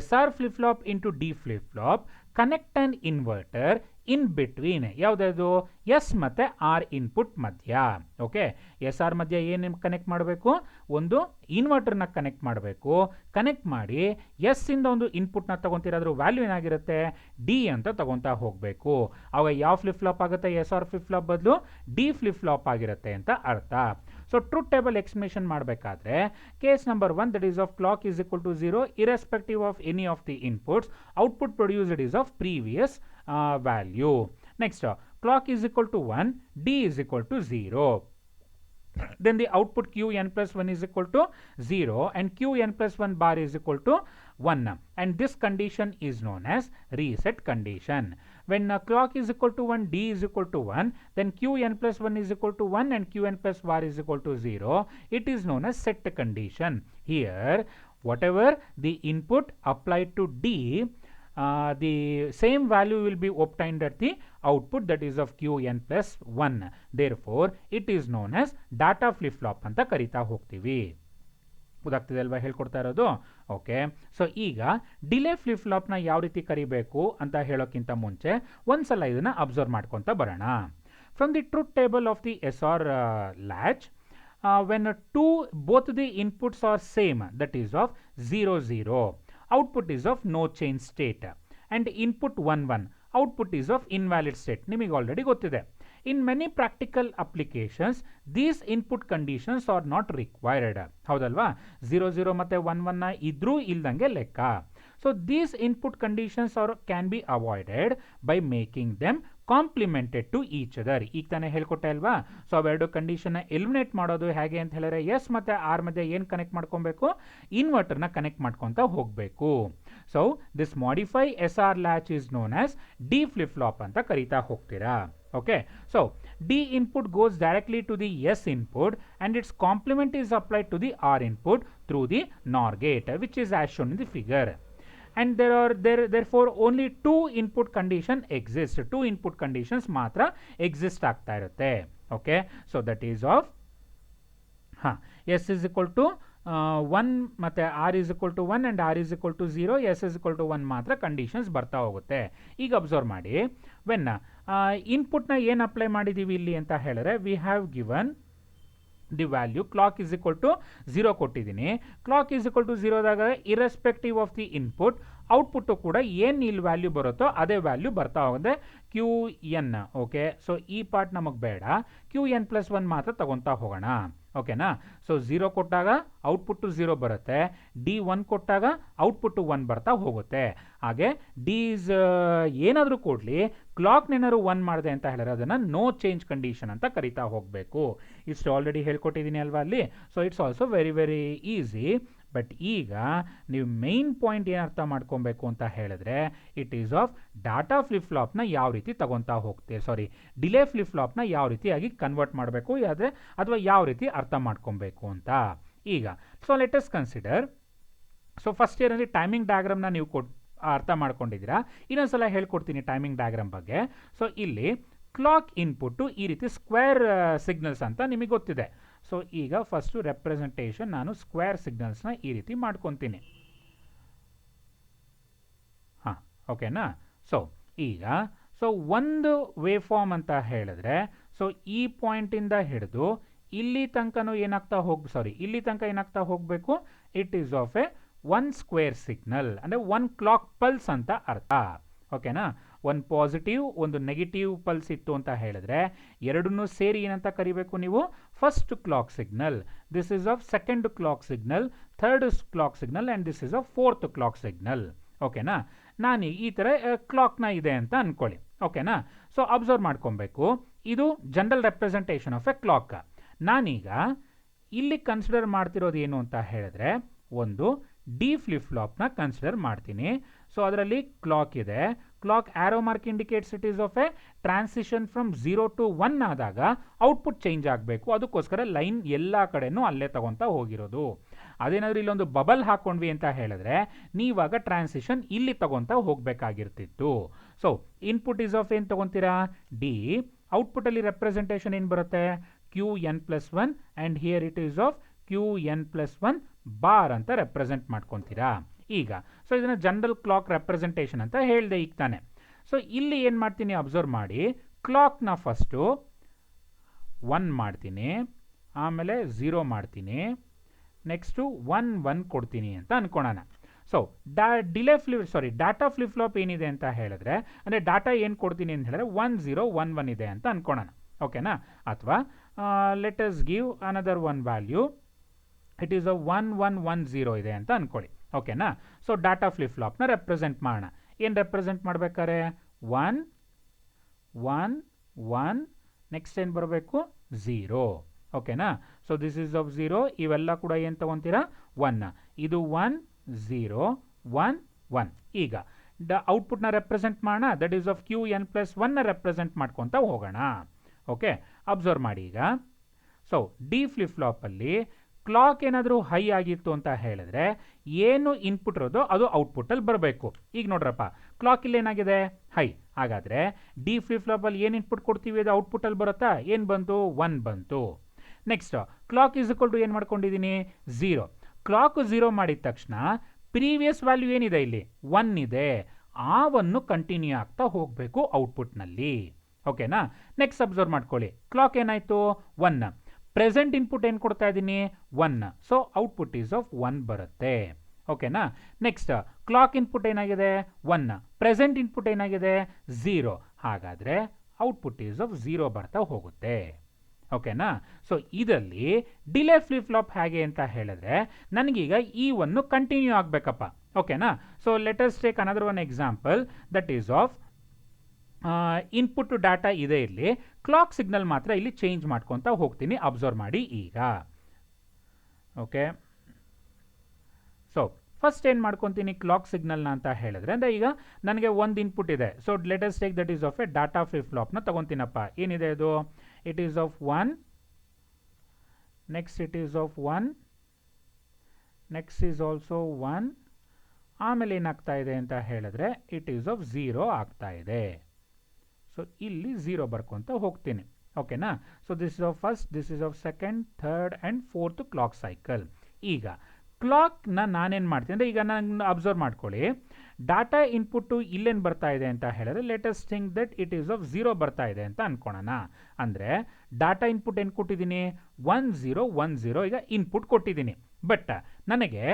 SR flip flop into D flip flop, connect an inverter in between. ಯಾವುದದು? ಎಸ್ ಮತ್ತು ಆರ್ ಇನ್ಪುಟ್ ಮಧ್ಯ. ಓಕೆ, ಎಸ್ ಆರ್ ಮಧ್ಯ ಏನು ಕನೆಕ್ಟ್ ಮಾಡಬೇಕು? ಒಂದು ಇನ್ವರ್ಟರ್ನ ಕನೆಕ್ಟ್ ಮಾಡಬೇಕು. ಕನೆಕ್ಟ್ ಮಾಡಿ ಎಸ್ ಇಂದ ಒಂದು ಇನ್ಪುಟ್ನ ತಗೊತಿರೋದ್ರ ವ್ಯಾಲ್ಯೂ ಏನಾಗಿರುತ್ತೆ? ಡಿ ಅಂತ ತಗೊತಾ ಹೋಗಬೇಕು. ಆವಾಗ ಯಾವ ಫ್ಲಿಪ್ ಫ್ಲಾಪ್ ಆಗುತ್ತೆ? ಎಸ್ ಆರ್ ಫ್ಲಿಪ್ ಫ್ಲಾಪ್ ಬದಲು ಡಿ ಫ್ಲಿಪ್ ಫ್ಲಾಪ್ ಆಗಿರುತ್ತೆ ಅಂತ ಅರ್ಥ. ಸೊ ಟ್ರೂತ್ ಟೇಬಲ್ ಎಕ್ಸ್ಪ್ಲನೇಷನ್ ಮಾಡಬೇಕಾದ್ರೆ case number 1, that is of clock is equal to 0 irrespective of any of the inputs, output produced is of previous value. Next, clock is equal to 1, D is equal to 0. Then the output QN+1 is equal to 0 and QN+1 bar is equal to 1. And this condition is known as reset condition. When clock is equal to 1, D is equal to 1, then QN+1 is equal to 1 and QN+ bar is equal to 0. It is known as set condition. Here, whatever the input applied to D, the same value will be obtained at the output, that is of QN+1. Therefore, it is known as data flip flop ಅಂತ ಕರಿತಾ ಹೋಗ್ತೀವಿ. ಗೊತ್ತಾಗ್ತಿದೆ ಅಲ್ವಾ ಹೇಳ್ಕೊಡ್ತಾ ಇರೋದು? ಓಕೆ, ಸೊ ಈಗ ಡಿಲೇ ಫ್ಲಿಪ್ ಫ್ಲಾಪ್ನ ಯಾವ ರೀತಿ ಕರಿಬೇಕು ಅಂತ ಹೇಳೋಕ್ಕಿಂತ ಮುಂಚೆ ಒಂದ್ಸಲ ಇದನ್ನು ಅಬ್ಸರ್ವ್ ಮಾಡ್ಕೊತ ಬರೋಣ. From the truth table of the SR latch, when both the inputs are same, that is of 0 0, output is of no change state, and input 1 1, output is of invalid state. ನಿಮಗೆ ಆಲ್ರೆಡಿ ಗೊತ್ತಿದೆ. In many practical applications, these input conditions are not required. ಹೌದಲ್ವಾ? 0 0 ಮತ್ತು 1 1 ಇದ್ರೂ ಇಲ್ದಂಗೆ ಲೆಕ್ಕ. So these input conditions can be avoided by making them complemented to each other. ಈಗ ತಾನೇ ಹೇಳ್ಕೊಟ್ಟೆ ಅಲ್ವಾ? ಸೊ ಅವೆರಡು ಕಂಡೀಷನ್ ಎಲಿಮಿನೇಟ್ ಮಾಡೋದು ಹೇಗೆ ಅಂತ ಹೇಳಿದ್ರೆ ಎಸ್ ಮತ್ತು ಆರ್ ಮಧ್ಯೆ ಏನು ಕನೆಕ್ಟ್ ಮಾಡ್ಕೊಬೇಕು? ಇನ್ವರ್ಟರ್ನ ಕನೆಕ್ಟ್ ಮಾಡ್ಕೊತ ಹೋಗಬೇಕು. So this modify SR latch is known as D flip flop ಅಂತ ಕರಿತಾ ಹೋಗ್ತೀರಾ. Okay, so D input goes directly to the S input and its complement is applied to the R input through the NOR gate, which is as shown in the figure. and therefore only two input condition exist. Two input conditions ಮಾತ್ರ exist ಆಗ್ತಾ ಇರುತ್ತೆ. Okay, so that is of s is equal to 1 ಮತ್ತೆ r is equal to 1 and r is equal to 0, s is equal to 1 ಮಾತ್ರ ಕಂಡೀಷನ್ಸ್ ಬರ್ತಾ ಹೋಗುತ್ತೆ. ಈಗ ಅಬ್ಸರ್ವ್ ಮಾಡಿ, ವೆನ್ ಇನ್ಪುಟ್ನ ಏನು ಅಪ್ಲೈ ಮಾಡಿದ್ದೀವಿ ಇಲ್ಲಿ ಅಂತ ಹೇಳಿದ್ರೆ, we have given the value clock is equal to 0 ಕೊಟ್ಟಿದ್ದೀನಿ. ಕ್ಲಾಕ್ ಇಸ್ ಈಕ್ವಲ್ ಟು 0ದಾಗ irrespective of the input output ಕೂಡ ಏನು ಇಲ್ಲಿ ವ್ಯಾಲ್ಯೂ ಬರುತ್ತೋ ಅದೇ ವ್ಯಾಲ್ಯೂ ಬರ್ತಾ ಹೋಗುತ್ತೆ, ಕ್ಯೂ ಎನ್. ಓಕೆ, ಸೊ ಈ ಪಾರ್ಟ್ ನಮಗೆ ಬೇಡ, ಕ್ಯೂ ಎನ್ ಪ್ಲಸ್ 1 ಮಾತ್ರ ತಗೊತಾ ಹೋಗೋಣ. ಓಕೆನಾ? ಸೊ 0 ಕೊಟ್ಟಾಗ ಔಟ್ಪುಟ್ಟು 0 ಬರುತ್ತೆ, ಡಿ 1 ಕೊಟ್ಟಾಗ ಔಟ್ಪುಟ್ಟು 1 ಬರ್ತಾ ಹೋಗುತ್ತೆ. ಹಾಗೆ ಡಿ ಇಸ್ ಏನಾದರೂ ಕೊಡಲಿ, ಕ್ಲಾಕ್ನೇನಾದ್ರು 1 ಮಾಡಿದೆ ಅಂತ ಹೇಳಿದ್ರೆ ಅದನ್ನು ನೋ ಚೇಂಜ್ ಕಂಡೀಷನ್ ಅಂತ ಕರಿತಾ ಹೋಗಬೇಕು. ಇಷ್ಟು ಆಲ್ರೆಡಿ ಹೇಳ್ಕೊಟ್ಟಿದ್ದೀನಿ ಅಲ್ವಾ ಅಲ್ಲಿ. So it's also very very easy. But ಈಗ ನೀವು ಮೇನ್ ಪಾಯಿಂಟ್ ಏನು ಅರ್ಥ ಮಾಡ್ಕೊಬೇಕು ಅಂತ ಹೇಳಿದ್ರೆ, it is of data flip ಫ್ಲಾಪ್ನ ಯಾವ ರೀತಿ ತಗೊತಾ ಹೋಗ್ತೀವಿ, ಡಿಲೇ ಫ್ಲಿಪ್ ಫ್ಲಾಪ್ನ ಯಾವ ರೀತಿಯಾಗಿ ಕನ್ವರ್ಟ್ ಮಾಡಬೇಕು ಅಥವಾ ಯಾವ ರೀತಿ ಅರ್ಥ ಮಾಡ್ಕೊಬೇಕು ಅಂತ. ಈಗ so let us consider, so first ಇಯರಲ್ಲಿ ಟೈಮಿಂಗ್ ಡಯಾಗ್ರಾಮ್ನ ನೀವು ಅರ್ಥ ಮಾಡ್ಕೊಂಡಿದ್ದೀರಾ. ಇನ್ನೊಂದ್ಸಲ ಹೇಳ್ಕೊಡ್ತೀನಿ ಟೈಮಿಂಗ್ ಡಯಾಗ್ರಾಮ್ ಬಗ್ಗೆ. ಸೊ ಇಲ್ಲಿ ಕ್ಲಾಕ್ ಇನ್ಪುಟ್ಟು ಈ ರೀತಿ ಸ್ಕ್ವೇರ್ ಸಿಗ್ನಲ್ಸ್ ಅಂತ ನಿಮಗೆ ಗೊತ್ತಿದೆ. ಸೊ ಈಗ ಫಸ್ಟು ರೆಪ್ರೆಸೆಂಟೇಷನ್ ನಾನು ಸ್ಕ್ವೇರ್ ಸಿಗ್ನಲ್ಸ್ನ ಈ ರೀತಿ ಮಾಡ್ಕೊತೀನಿ. ಓಕೆನಾ? ಸೊ ಈಗ ಒಂದು ವೇವ್ ಫಾರ್ಮ್ ಅಂತ ಹೇಳಿದ್ರೆ, ಸೊ ಈ ಪಾಯಿಂಟಿಂದ ಹಿಡಿದು ಇಲ್ಲಿ ತನಕನೂ ಇಲ್ಲಿ ತನಕ ಏನಾಗ್ತಾ ಹೋಗಬೇಕು, it is of A 1 square signal, ಅಂದರೆ 1 ಕ್ಲಾಕ್ ಪಲ್ಸ್ ಅಂತ ಅರ್ಥ. ಓಕೆನಾ? ಒಂದು ಪಾಸಿಟಿವ್ ಒಂದು ನೆಗೆಟಿವ್ ಪಲ್ಸ್ ಇತ್ತು ಅಂತ ಹೇಳಿದ್ರೆ ಎರಡನ್ನೂ ಸೇರಿ ಏನಂತ ಕರಿಬೇಕು ನೀವು, first clock signal, this is of second clock signal, third clock signal and this is of fourth clock signal. ಓಕೆನಾ? ನಾನು ಈ ಥರ ಕ್ಲಾಕ್ನ ಇದೆ ಅಂತ ಅಂದ್ಕೊಳ್ಳಿ. ಓಕೆನಾ? ಸೊ ಅಬ್ಸರ್ವ್ ಮಾಡ್ಕೊಬೇಕು, ಇದು general representation of a clock. ನಾನೀಗ ಇಲ್ಲಿ ಕನ್ಸಿಡರ್ ಮಾಡ್ತಿರೋದು ಏನು ಅಂತ ಹೇಳಿದ್ರೆ, ಒಂದು ಡಿ ಫ್ಲಿಪ್ ಫ್ಲಾಪ್ನ ಕನ್ಸಿಡರ್ ಮಾಡ್ತೀನಿ. ಸೊ ಅದರಲ್ಲಿ ಕ್ಲಾಕ್ ಇದೆ, clock arrow mark indicates it is of A transition from 0 to 1 ಆದಾಗ ಔಟ್ಪುಟ್ ಚೇಂಜ್ ಆಗಬೇಕು, ಅದಕ್ಕೋಸ್ಕರ ಲೈನ್ ಎಲ್ಲ ಕಡೆನೂ ಅಲ್ಲೇ ತಗೊತಾ ಹೋಗಿರೋದು. ಅದೇನಾದರೂ ಇಲ್ಲೊಂದು ಬಬಲ್ ಹಾಕೊಂಡ್ವಿ ಅಂತ ಹೇಳಿದ್ರೆ ನೀವಾಗ ಟ್ರಾನ್ಸಿಷನ್ ಇಲ್ಲಿ ತಗೊತಾ ಹೋಗಬೇಕಾಗಿರ್ತಿತ್ತು. ಸೊ ಇನ್ಪುಟ್ ಈಸ್ ಆಫ್ ಏನು ತಗೊತೀರಾ, ಡಿ, ಔಟ್ಪುಟ್ಟಲ್ಲಿ ರೆಪ್ರೆಸೆಂಟೇಷನ್ ಏನು ಬರುತ್ತೆ, Q N plus 1 and here it is of Q N plus 1 bar ಅಂತ ರೆಪ್ರೆಸೆಂಟ್ ಮಾಡ್ಕೊತೀರಾ. ಈಗ ಸೊ ಇದನ್ನು ಜನರಲ್ ಕ್ಲಾಕ್ ರೆಪ್ರೆಸೆಂಟೇಷನ್ ಅಂತ ಹೇಳಿದೆ ಈಗ ತಾನೆ. ಸೊ ಇಲ್ಲಿ ಏನು ಮಾಡ್ತೀನಿ ಅಬ್ಸರ್ವ್ ಮಾಡಿ, ಕ್ಲಾಕ್ನ ಫಸ್ಟು 1 ಮಾಡ್ತೀನಿ, ಆಮೇಲೆ 0 ಮಾಡ್ತೀನಿ, ನೆಕ್ಸ್ಟು 1 1 ಕೊಡ್ತೀನಿ ಅಂತ ಅನ್ಕೊಳ್ಳೋಣ. ಸೊ ಡಾಟಾ ಫ್ಲಿಪ್ ಫ್ಲಾಪ್ ಏನಿದೆ ಅಂತ ಹೇಳಿದ್ರೆ, ಅಂದರೆ ಡಾಟಾ ಏನು ಕೊಡ್ತೀನಿ ಅಂತ ಹೇಳಿದ್ರೆ 1 0 1 1 ಇದೆ ಅಂತ ಅನ್ಕೊಳ್ಳೋಣ. ಓಕೆನಾ? ಅಥವಾ let us give another one value, it is ಅ 1 1 1 0 ಇದೆ ಅಂತ ಅನ್ಕೊಳ್ಳಿ. ಓಕೆನಾ? ಸೊ ಡಾಟಾ ಫ್ಲಿಪ್ ಫ್ಲಾಪ್ನ ರೆಪ್ರೆಸೆಂಟ್ ಮಾಡೋಣ. ಏನು ರೆಪ್ರೆಸೆಂಟ್ ಮಾಡ್ಬೇಕಾರೆ 1 1 1, ನೆಕ್ಸ್ಟ್ ಏನು ಬರಬೇಕು 0. ಓಕೆನಾ? ಸೊ ದಿಸ್ ಈಸ್ ಆಫ್ 0, ಇವೆಲ್ಲ ಕೂಡ ಏನು ತಗೊತೀರಾ 1, ಇದು 1 0 1 1. ಈಗ ಔಟ್ಪುಟ್ನ ರೆಪ್ರೆಸೆಂಟ್ ಮಾಡೋಣ, that is of Q N plus 1ನ ರೆಪ್ರೆಸೆಂಟ್ ಮಾಡ್ಕೊತ ಹೋಗೋಣ. ಓಕೆ, ಅಬ್ಸರ್ವ್ ಮಾಡಿ ಈಗ. ಸೊ ಡಿ ಫ್ಲಿಪ್ ಫ್ಲಾಪಲ್ಲಿ ಕ್ಲಾಕ್ ಏನಾದರೂ ಹೈ ಆಗಿತ್ತು ಅಂತ ಹೇಳಿದ್ರೆ ಏನು ಇನ್ಪುಟ್ ಇರೋದು ಅದು ಔಟ್ಪುಟ್ಟಲ್ಲಿ ಬರಬೇಕು. ಈಗ ನೋಡ್ರಪ್ಪ, ಕ್ಲಾಕ್ ಇಲ್ಲಿ ಏನಾಗಿದೆ ಹೈ, ಹಾಗಾದರೆ ಡಿ ಫ್ಲಿಪ್ ಫ್ಲಾಪಲ್ಲಿ ಏನು ಇನ್ಪುಟ್ ಕೊಡ್ತೀವಿ ಅದು ಔಟ್ಪುಟ್ಟಲ್ಲಿ ಬರುತ್ತಾ, ಏನು ಬಂತು 1 ಬಂತು. Next clock is equal to ಏನು ಮಾಡ್ಕೊಂಡಿದ್ದೀನಿ 0. ಕ್ಲಾಕ್ 0 ಮಾಡಿದ ತಕ್ಷಣ ಪ್ರೀವಿಯಸ್ ವ್ಯಾಲ್ಯೂ ಏನಿದೆ ಇಲ್ಲಿ 1 ಇದೆ, ಆ 1 ಕಂಟಿನ್ಯೂ ಆಗ್ತಾ ಹೋಗಬೇಕು ಔಟ್ಪುಟ್ನಲ್ಲಿ. ಓಕೆನಾ? ನೆಕ್ಸ್ಟ್ ಅಬ್ಸರ್ವ್ ಮಾಡ್ಕೊಳ್ಳಿ, ಕ್ಲಾಕ್ ಏನಾಯಿತು 1, ಪ್ರೆಸೆಂಟ್ ಇನ್ಪುಟ್ ಏನು ಕೊಡ್ತಾ ಇದ್ದೀನಿ 1, ಸೊ ಔಟ್ಪುಟ್ ಈಸ್ ಆಫ್ 1 ಬರುತ್ತೆ. ಓಕೆನಾ? ನೆಕ್ಸ್ಟ್ ಕ್ಲಾಕ್ ಇನ್ಪುಟ್ ಏನಾಗಿದೆ 1, ಪ್ರೆಸೆಂಟ್ ಇನ್ಪುಟ್ ಏನಾಗಿದೆ 0, ಹಾಗಾದರೆ ಔಟ್ಪುಟ್ ಈಸ್ ಆಫ್ 0 ಬರ್ತಾ ಹೋಗುತ್ತೆ. ಓಕೆನಾ? ಸೊ ಇದರಲ್ಲಿ ಡಿಲೇ ಫ್ಲಿಪ್ ಫ್ಲಾಪ್ ಹೇಗೆ ಅಂತ ಹೇಳಿದ್ರೆ ನನಗೀಗ ಈ 1 ಕಂಟಿನ್ಯೂ ಆಗಬೇಕಪ್ಪ. ಓಕೆನಾ? So let us take another one example, that is of input data ಇದೆ, ಇಲ್ಲಿ ಕ್ಲಾಕ್ ಸಿಗ್ನಲ್ ಮಾತ್ರ ಇಲ್ಲಿ ಚೇಂಜ್ ಮಾಡ್ಕೊತಾ ಹೋಗ್ತೀನಿ. ಅಬ್ಸರ್ವ್ ಮಾಡಿ ಈಗ. ಓಕೆ, ಸೊ ಫಸ್ಟ್ ಏನು ಮಾಡ್ಕೊತೀನಿ ಕ್ಲಾಕ್ ಸಿಗ್ನಲ್ನ ಅಂತ ಹೇಳಿದ್ರೆ, ಅಂದರೆ ಈಗ ನನಗೆ ಒಂದು ಇನ್ಪುಟ್ ಇದೆ. So let us take that is of a data flip ಫ್ಲಾಪ್ನ ತಗೊತೀನಪ್ಪ. ಏನಿದೆ ಅದು, it is of 1, next it is of 1, next is also 1, ಆಮೇಲೆ ಏನಾಗ್ತಾ ಇದೆ ಅಂತ ಹೇಳಿದ್ರೆ ಇಟ್ ಈಸ್ ಆಫ್ 0 ಆಗ್ತಾ ಇದೆ. ಸೊ ಇಲ್ಲಿ 0 ಬರ್ಕೊಂತ ಹೋಗ್ತೀನಿ. ಓಕೆನಾ? So this is of first, this is of second, third and fourth clock cycle. ಈಗ ಕ್ಲಾಕ್ನ ನಾನೇನು ಮಾಡ್ತೀನಿ ಅಂದರೆ, ಈಗ ನಾನು ಅಬ್ಸರ್ವ್ ಮಾಡ್ಕೊಳ್ಳಿ, ಡಾಟಾ ಇನ್ಪುಟ್ಟು ಇಲ್ಲೇನು ಬರ್ತಾ ಇದೆ ಅಂತ ಹೇಳಿದ್ರೆ latest thing that it is of 0 ಬರ್ತಾ ಇದೆ ಅಂತ ಅನ್ಕೊಳ್ಳೋಣ. ಅಂದರೆ ಡಾಟಾ ಇನ್ಪುಟ್ ಏನು ಕೊಟ್ಟಿದ್ದೀನಿ, 1010 ಈಗ ಇನ್ಪುಟ್ ಕೊಟ್ಟಿದ್ದೀನಿ. ಬಟ್ ನನಗೆ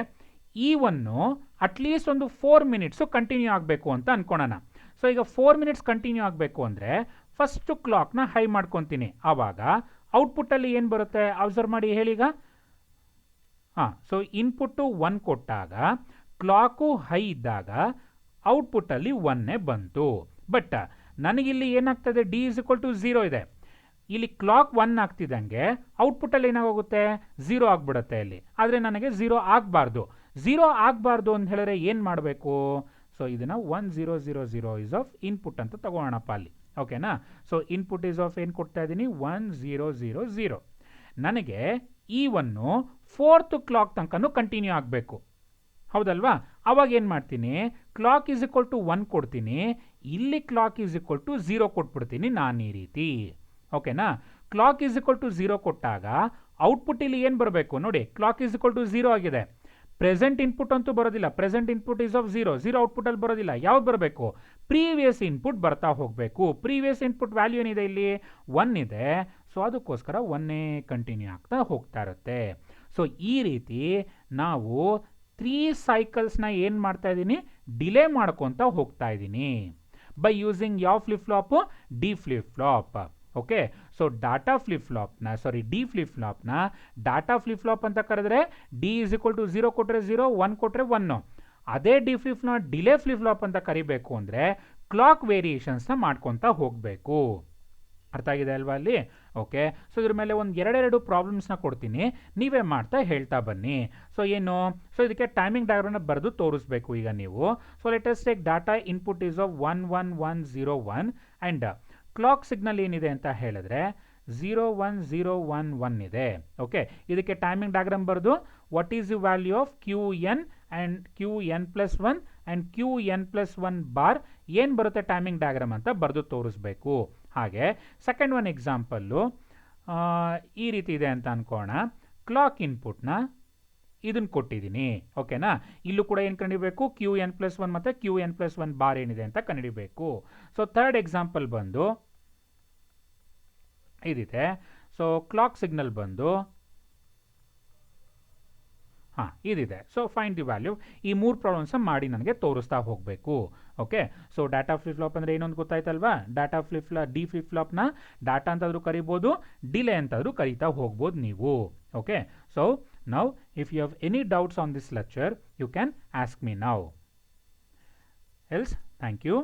ಈ ಒಂದು ಅಟ್ಲೀಸ್ಟ್ ಒಂದು 4 ಮಿನಿಟ್ಸು ಕಂಟಿನ್ಯೂ ಆಗಬೇಕು ಅಂತ ಅನ್ಕೊಳ್ಳೋಣ. ಸೊ ಈಗ 4 ಮಿನಿಟ್ಸ್ ಕಂಟಿನ್ಯೂ ಆಗಬೇಕು ಅಂದರೆ ಫಸ್ಟು ಕ್ಲಾಕ್ನ ಹೈ ಮಾಡ್ಕೊತೀನಿ. ಆವಾಗ ಔಟ್ಪುಟ್ಟಲ್ಲಿ ಏನು ಬರುತ್ತೆ ಅಬ್ಸರ್ವ್ ಮಾಡಿ ಹೇಳೀಗ. ಸೊ ಇನ್ಪುಟ್ಟು 1 ಕೊಟ್ಟಾಗ ಕ್ಲಾಕು ಹೈ ಇದ್ದಾಗ ಔಟ್ಪುಟ್ಟಲ್ಲಿ 1 ಬಂತು. ಬಟ್ ನನಗಿಲ್ಲಿ ಏನಾಗ್ತದೆ, ಡಿ ಇಸ್ ಈಕ್ವಲ್ ಟು 0 ಇದೆ. ಇಲ್ಲಿ ಕ್ಲಾಕ್ 1 ಆಗ್ತಿದ್ದಂಗೆ ಔಟ್ಪುಟ್ಟಲ್ಲಿ ಏನಾಗೋಗುತ್ತೆ, 0 ಆಗಿಬಿಡುತ್ತೆ ಇಲ್ಲಿ. ಆದರೆ ನನಗೆ 0 ಆಗಬಾರ್ದು. 0 ಆಗಬಾರ್ದು ಅಂತ ಹೇಳಿದ್ರೆ ಏನು ಮಾಡಬೇಕು? ಸೊ ಇದನ್ನು 1000 ಇಸ್ ಆಫ್ ಇನ್ಪುಟ್ ಅಂತ ತಗೋಣಪ್ಪ ಅಲ್ಲಿ. ಓಕೆನಾ? ಸೊ ಇನ್ಪುಟ್ ಈಸ್ ಆಫ್ ಏನು ಕೊಡ್ತಾ ಇದ್ದೀನಿ, 1000. ನನಗೆ ಈ ಒಂದು 4th ಕ್ಲಾಕ್ ತನಕನೂ ಕಂಟಿನ್ಯೂ ಆಗಬೇಕು, ಹೌದಲ್ವಾ? ಅವಾಗ ಏನು ಮಾಡ್ತೀನಿ, ಕ್ಲಾಕ್ ಈಸ್ ಈಕ್ವಲ್ ಟು 1 ಕೊಡ್ತೀನಿ, ಇಲ್ಲಿ ಕ್ಲಾಕ್ ಈಸ್ ಈಕ್ವಲ್ ಟು 0 ಕೊಟ್ಬಿಡ್ತೀನಿ ನಾನು ಈ ರೀತಿ. ಓಕೆನಾ? ಕ್ಲಾಕ್ ಈಸ್ ಈಕ್ವಲ್ ಟು 0 ಕೊಟ್ಟಾಗ ಔಟ್ಪುಟ್ ಇಲ್ಲಿ ಏನು ಬರಬೇಕು ನೋಡಿ, ಕ್ಲಾಕ್ ಈಸ್ ಈಕ್ವಲ್ ಟು 0 ಆಗಿದೆ. ಪ್ರೆಸೆಂಟ್ ಇನ್ಪುಟ್ ಅಂತೂ ಬರೋದಿಲ್ಲ, ಪ್ರೆಸೆಂಟ್ ಇನ್ಪುಟ್ ಈಸ್ ಆಫ್ 0 ಔಟ್ಪುಟ್ಟಲ್ಲಿ ಬರೋದಿಲ್ಲ. ಯಾವ್ದು ಬರಬೇಕು, ಪ್ರೀವಿಯಸ್ ಇನ್ಪುಟ್ ಬರ್ತಾ ಹೋಗಬೇಕು. ಪ್ರೀವಿಯಸ್ ಇನ್ಪುಟ್ ವ್ಯಾಲ್ಯೂ ಏನಿದೆ ಇಲ್ಲಿ, 1 ಇದೆ. ಸೊ ಅದಕ್ಕೋಸ್ಕರ 1 ಕಂಟಿನ್ಯೂ ಆಗ್ತಾ ಹೋಗ್ತಾ ಇರುತ್ತೆ. ಸೊ ಈ ರೀತಿ ನಾವು 3 ಸೈಕಲ್ಸ್ನ ಏನು ಮಾಡ್ತಾ ಇದ್ದೀನಿ, ಡಿಲೇ ಮಾಡ್ಕೊತ ಹೋಗ್ತಾ ಇದ್ದೀನಿ ಬೈ ಯೂಸಿಂಗ್ ಯಾವ flip flop, D flip flop. Okay, so data flip ಫ್ಲಾಪ್ನ ಡಿ ಫ್ಲಿಪ್ ಫ್ಲಾಪ್ನ ಡಾಟಾ ಫ್ಲಿಪ್ ಫ್ಲಾಪ್ ಅಂತ ಕರೆದ್ರೆ ಡಿ ಇಸ್ ಈಕ್ವಲ್ ಟು 0 ಕೊಟ್ಟರೆ 0, 1 ಕೊಟ್ಟರೆ 1. ಅದೇ D flip flap delay flip flop ಅಂತ ಕರಿಬೇಕು ಅಂದರೆ ಕ್ಲಾಕ್ ವೇರಿಯೇಷನ್ಸ್ನ ಮಾಡ್ಕೊತಾ ಹೋಗಬೇಕು. ಅರ್ಥ ಆಗಿದೆ ಅಲ್ವಾ ಅಲ್ಲಿ? ಓಕೆ, ಸೊ ಇದ್ರ ಮೇಲೆ ಒಂದು ಎರಡೆರಡು ಪ್ರಾಬ್ಲಮ್ಸ್ನ ಕೊಡ್ತೀನಿ, ನೀವೇ ಮಾಡ್ತಾ ಹೇಳ್ತಾ ಬನ್ನಿ. ಸೊ ಏನು, ಸೊ ಇದಕ್ಕೆ ಟೈಮಿಂಗ್ ಡಯಾಗ್ರಾಮ್ನ ಬರೆದು ತೋರಿಸ್ಬೇಕು ಈಗ ನೀವು. So let us take data input is of 11101 and clock signal ಏನಿದೆ ಅಂತ ಹೇಳಿದ್ರೆ 01011 ಇದೆ. ಓಕೆ, ಇದಕ್ಕೆ ಟೈಮಿಂಗ್ ಡಯಾಗ್ರಾಮ್ ಬರೆದು what is the value of QN and QN+1 and QN+1 bar ಏನು ಬರುತ್ತೆ ಟೈಮಿಂಗ್ ಡಯಾಗ್ರಾಮ್ ಅಂತ ಬರೆದು ತೋರಿಸ್ಬೇಕು. ಹಾಗೆ ಸೆಕೆಂಡ್ ಒನ್ ಎಕ್ಸಾಂಪಲ್ಲು ಈ ರೀತಿ ಇದೆ ಅಂತ ಅನ್ಕೋಣ. ಕ್ಲಾಕ್ ಇನ್ಪುಟ್ನ ಇದನ್ನು ಕೊಟ್ಟಿದ್ದೀನಿ. ಓಕೆನಾ? ಇಲ್ಲೂ ಕೂಡ ಏನು ಕಂಡಿಡಬೇಕು, QN+1 ಮತ್ತು QN+1 ಬಾರ್ ಏನಿದೆ ಅಂತ ಕಂಡಿಡಬೇಕು. ಸೊ ಥರ್ಡ್ ಎಕ್ಸಾಂಪಲ್ ಬಂದು ಇದಿದೆ. ಸೊ ಕ್ಲಾಕ್ ಸಿಗ್ನಲ್ ಬಂದು ಇದಿದೆ. So find the value. ಈ 3 ಪ್ರಾಬ್ಲಮ್ಸ್ ಮಾಡಿ ನನಗೆ ತೋರಿಸ್ತಾ ಹೋಗಬೇಕು. Okay, so data flip flop ಅಂದರೆ ಏನೊಂದು ಗೊತ್ತಾಯ್ತಲ್ವಾ? Data flip flop D flip ಫ್ಲಾಪ್ನ ಡಾಟಾ ಅಂತಾದರೂ ಕರಿಬೋದು, ಡಿಲೇ ಅಂತಾದರೂ ಕರಿತಾ ಹೋಗ್ಬೋದು ನೀವು. Okay, so now if you have any doubts on this lecture you can ask me now. Else thank you.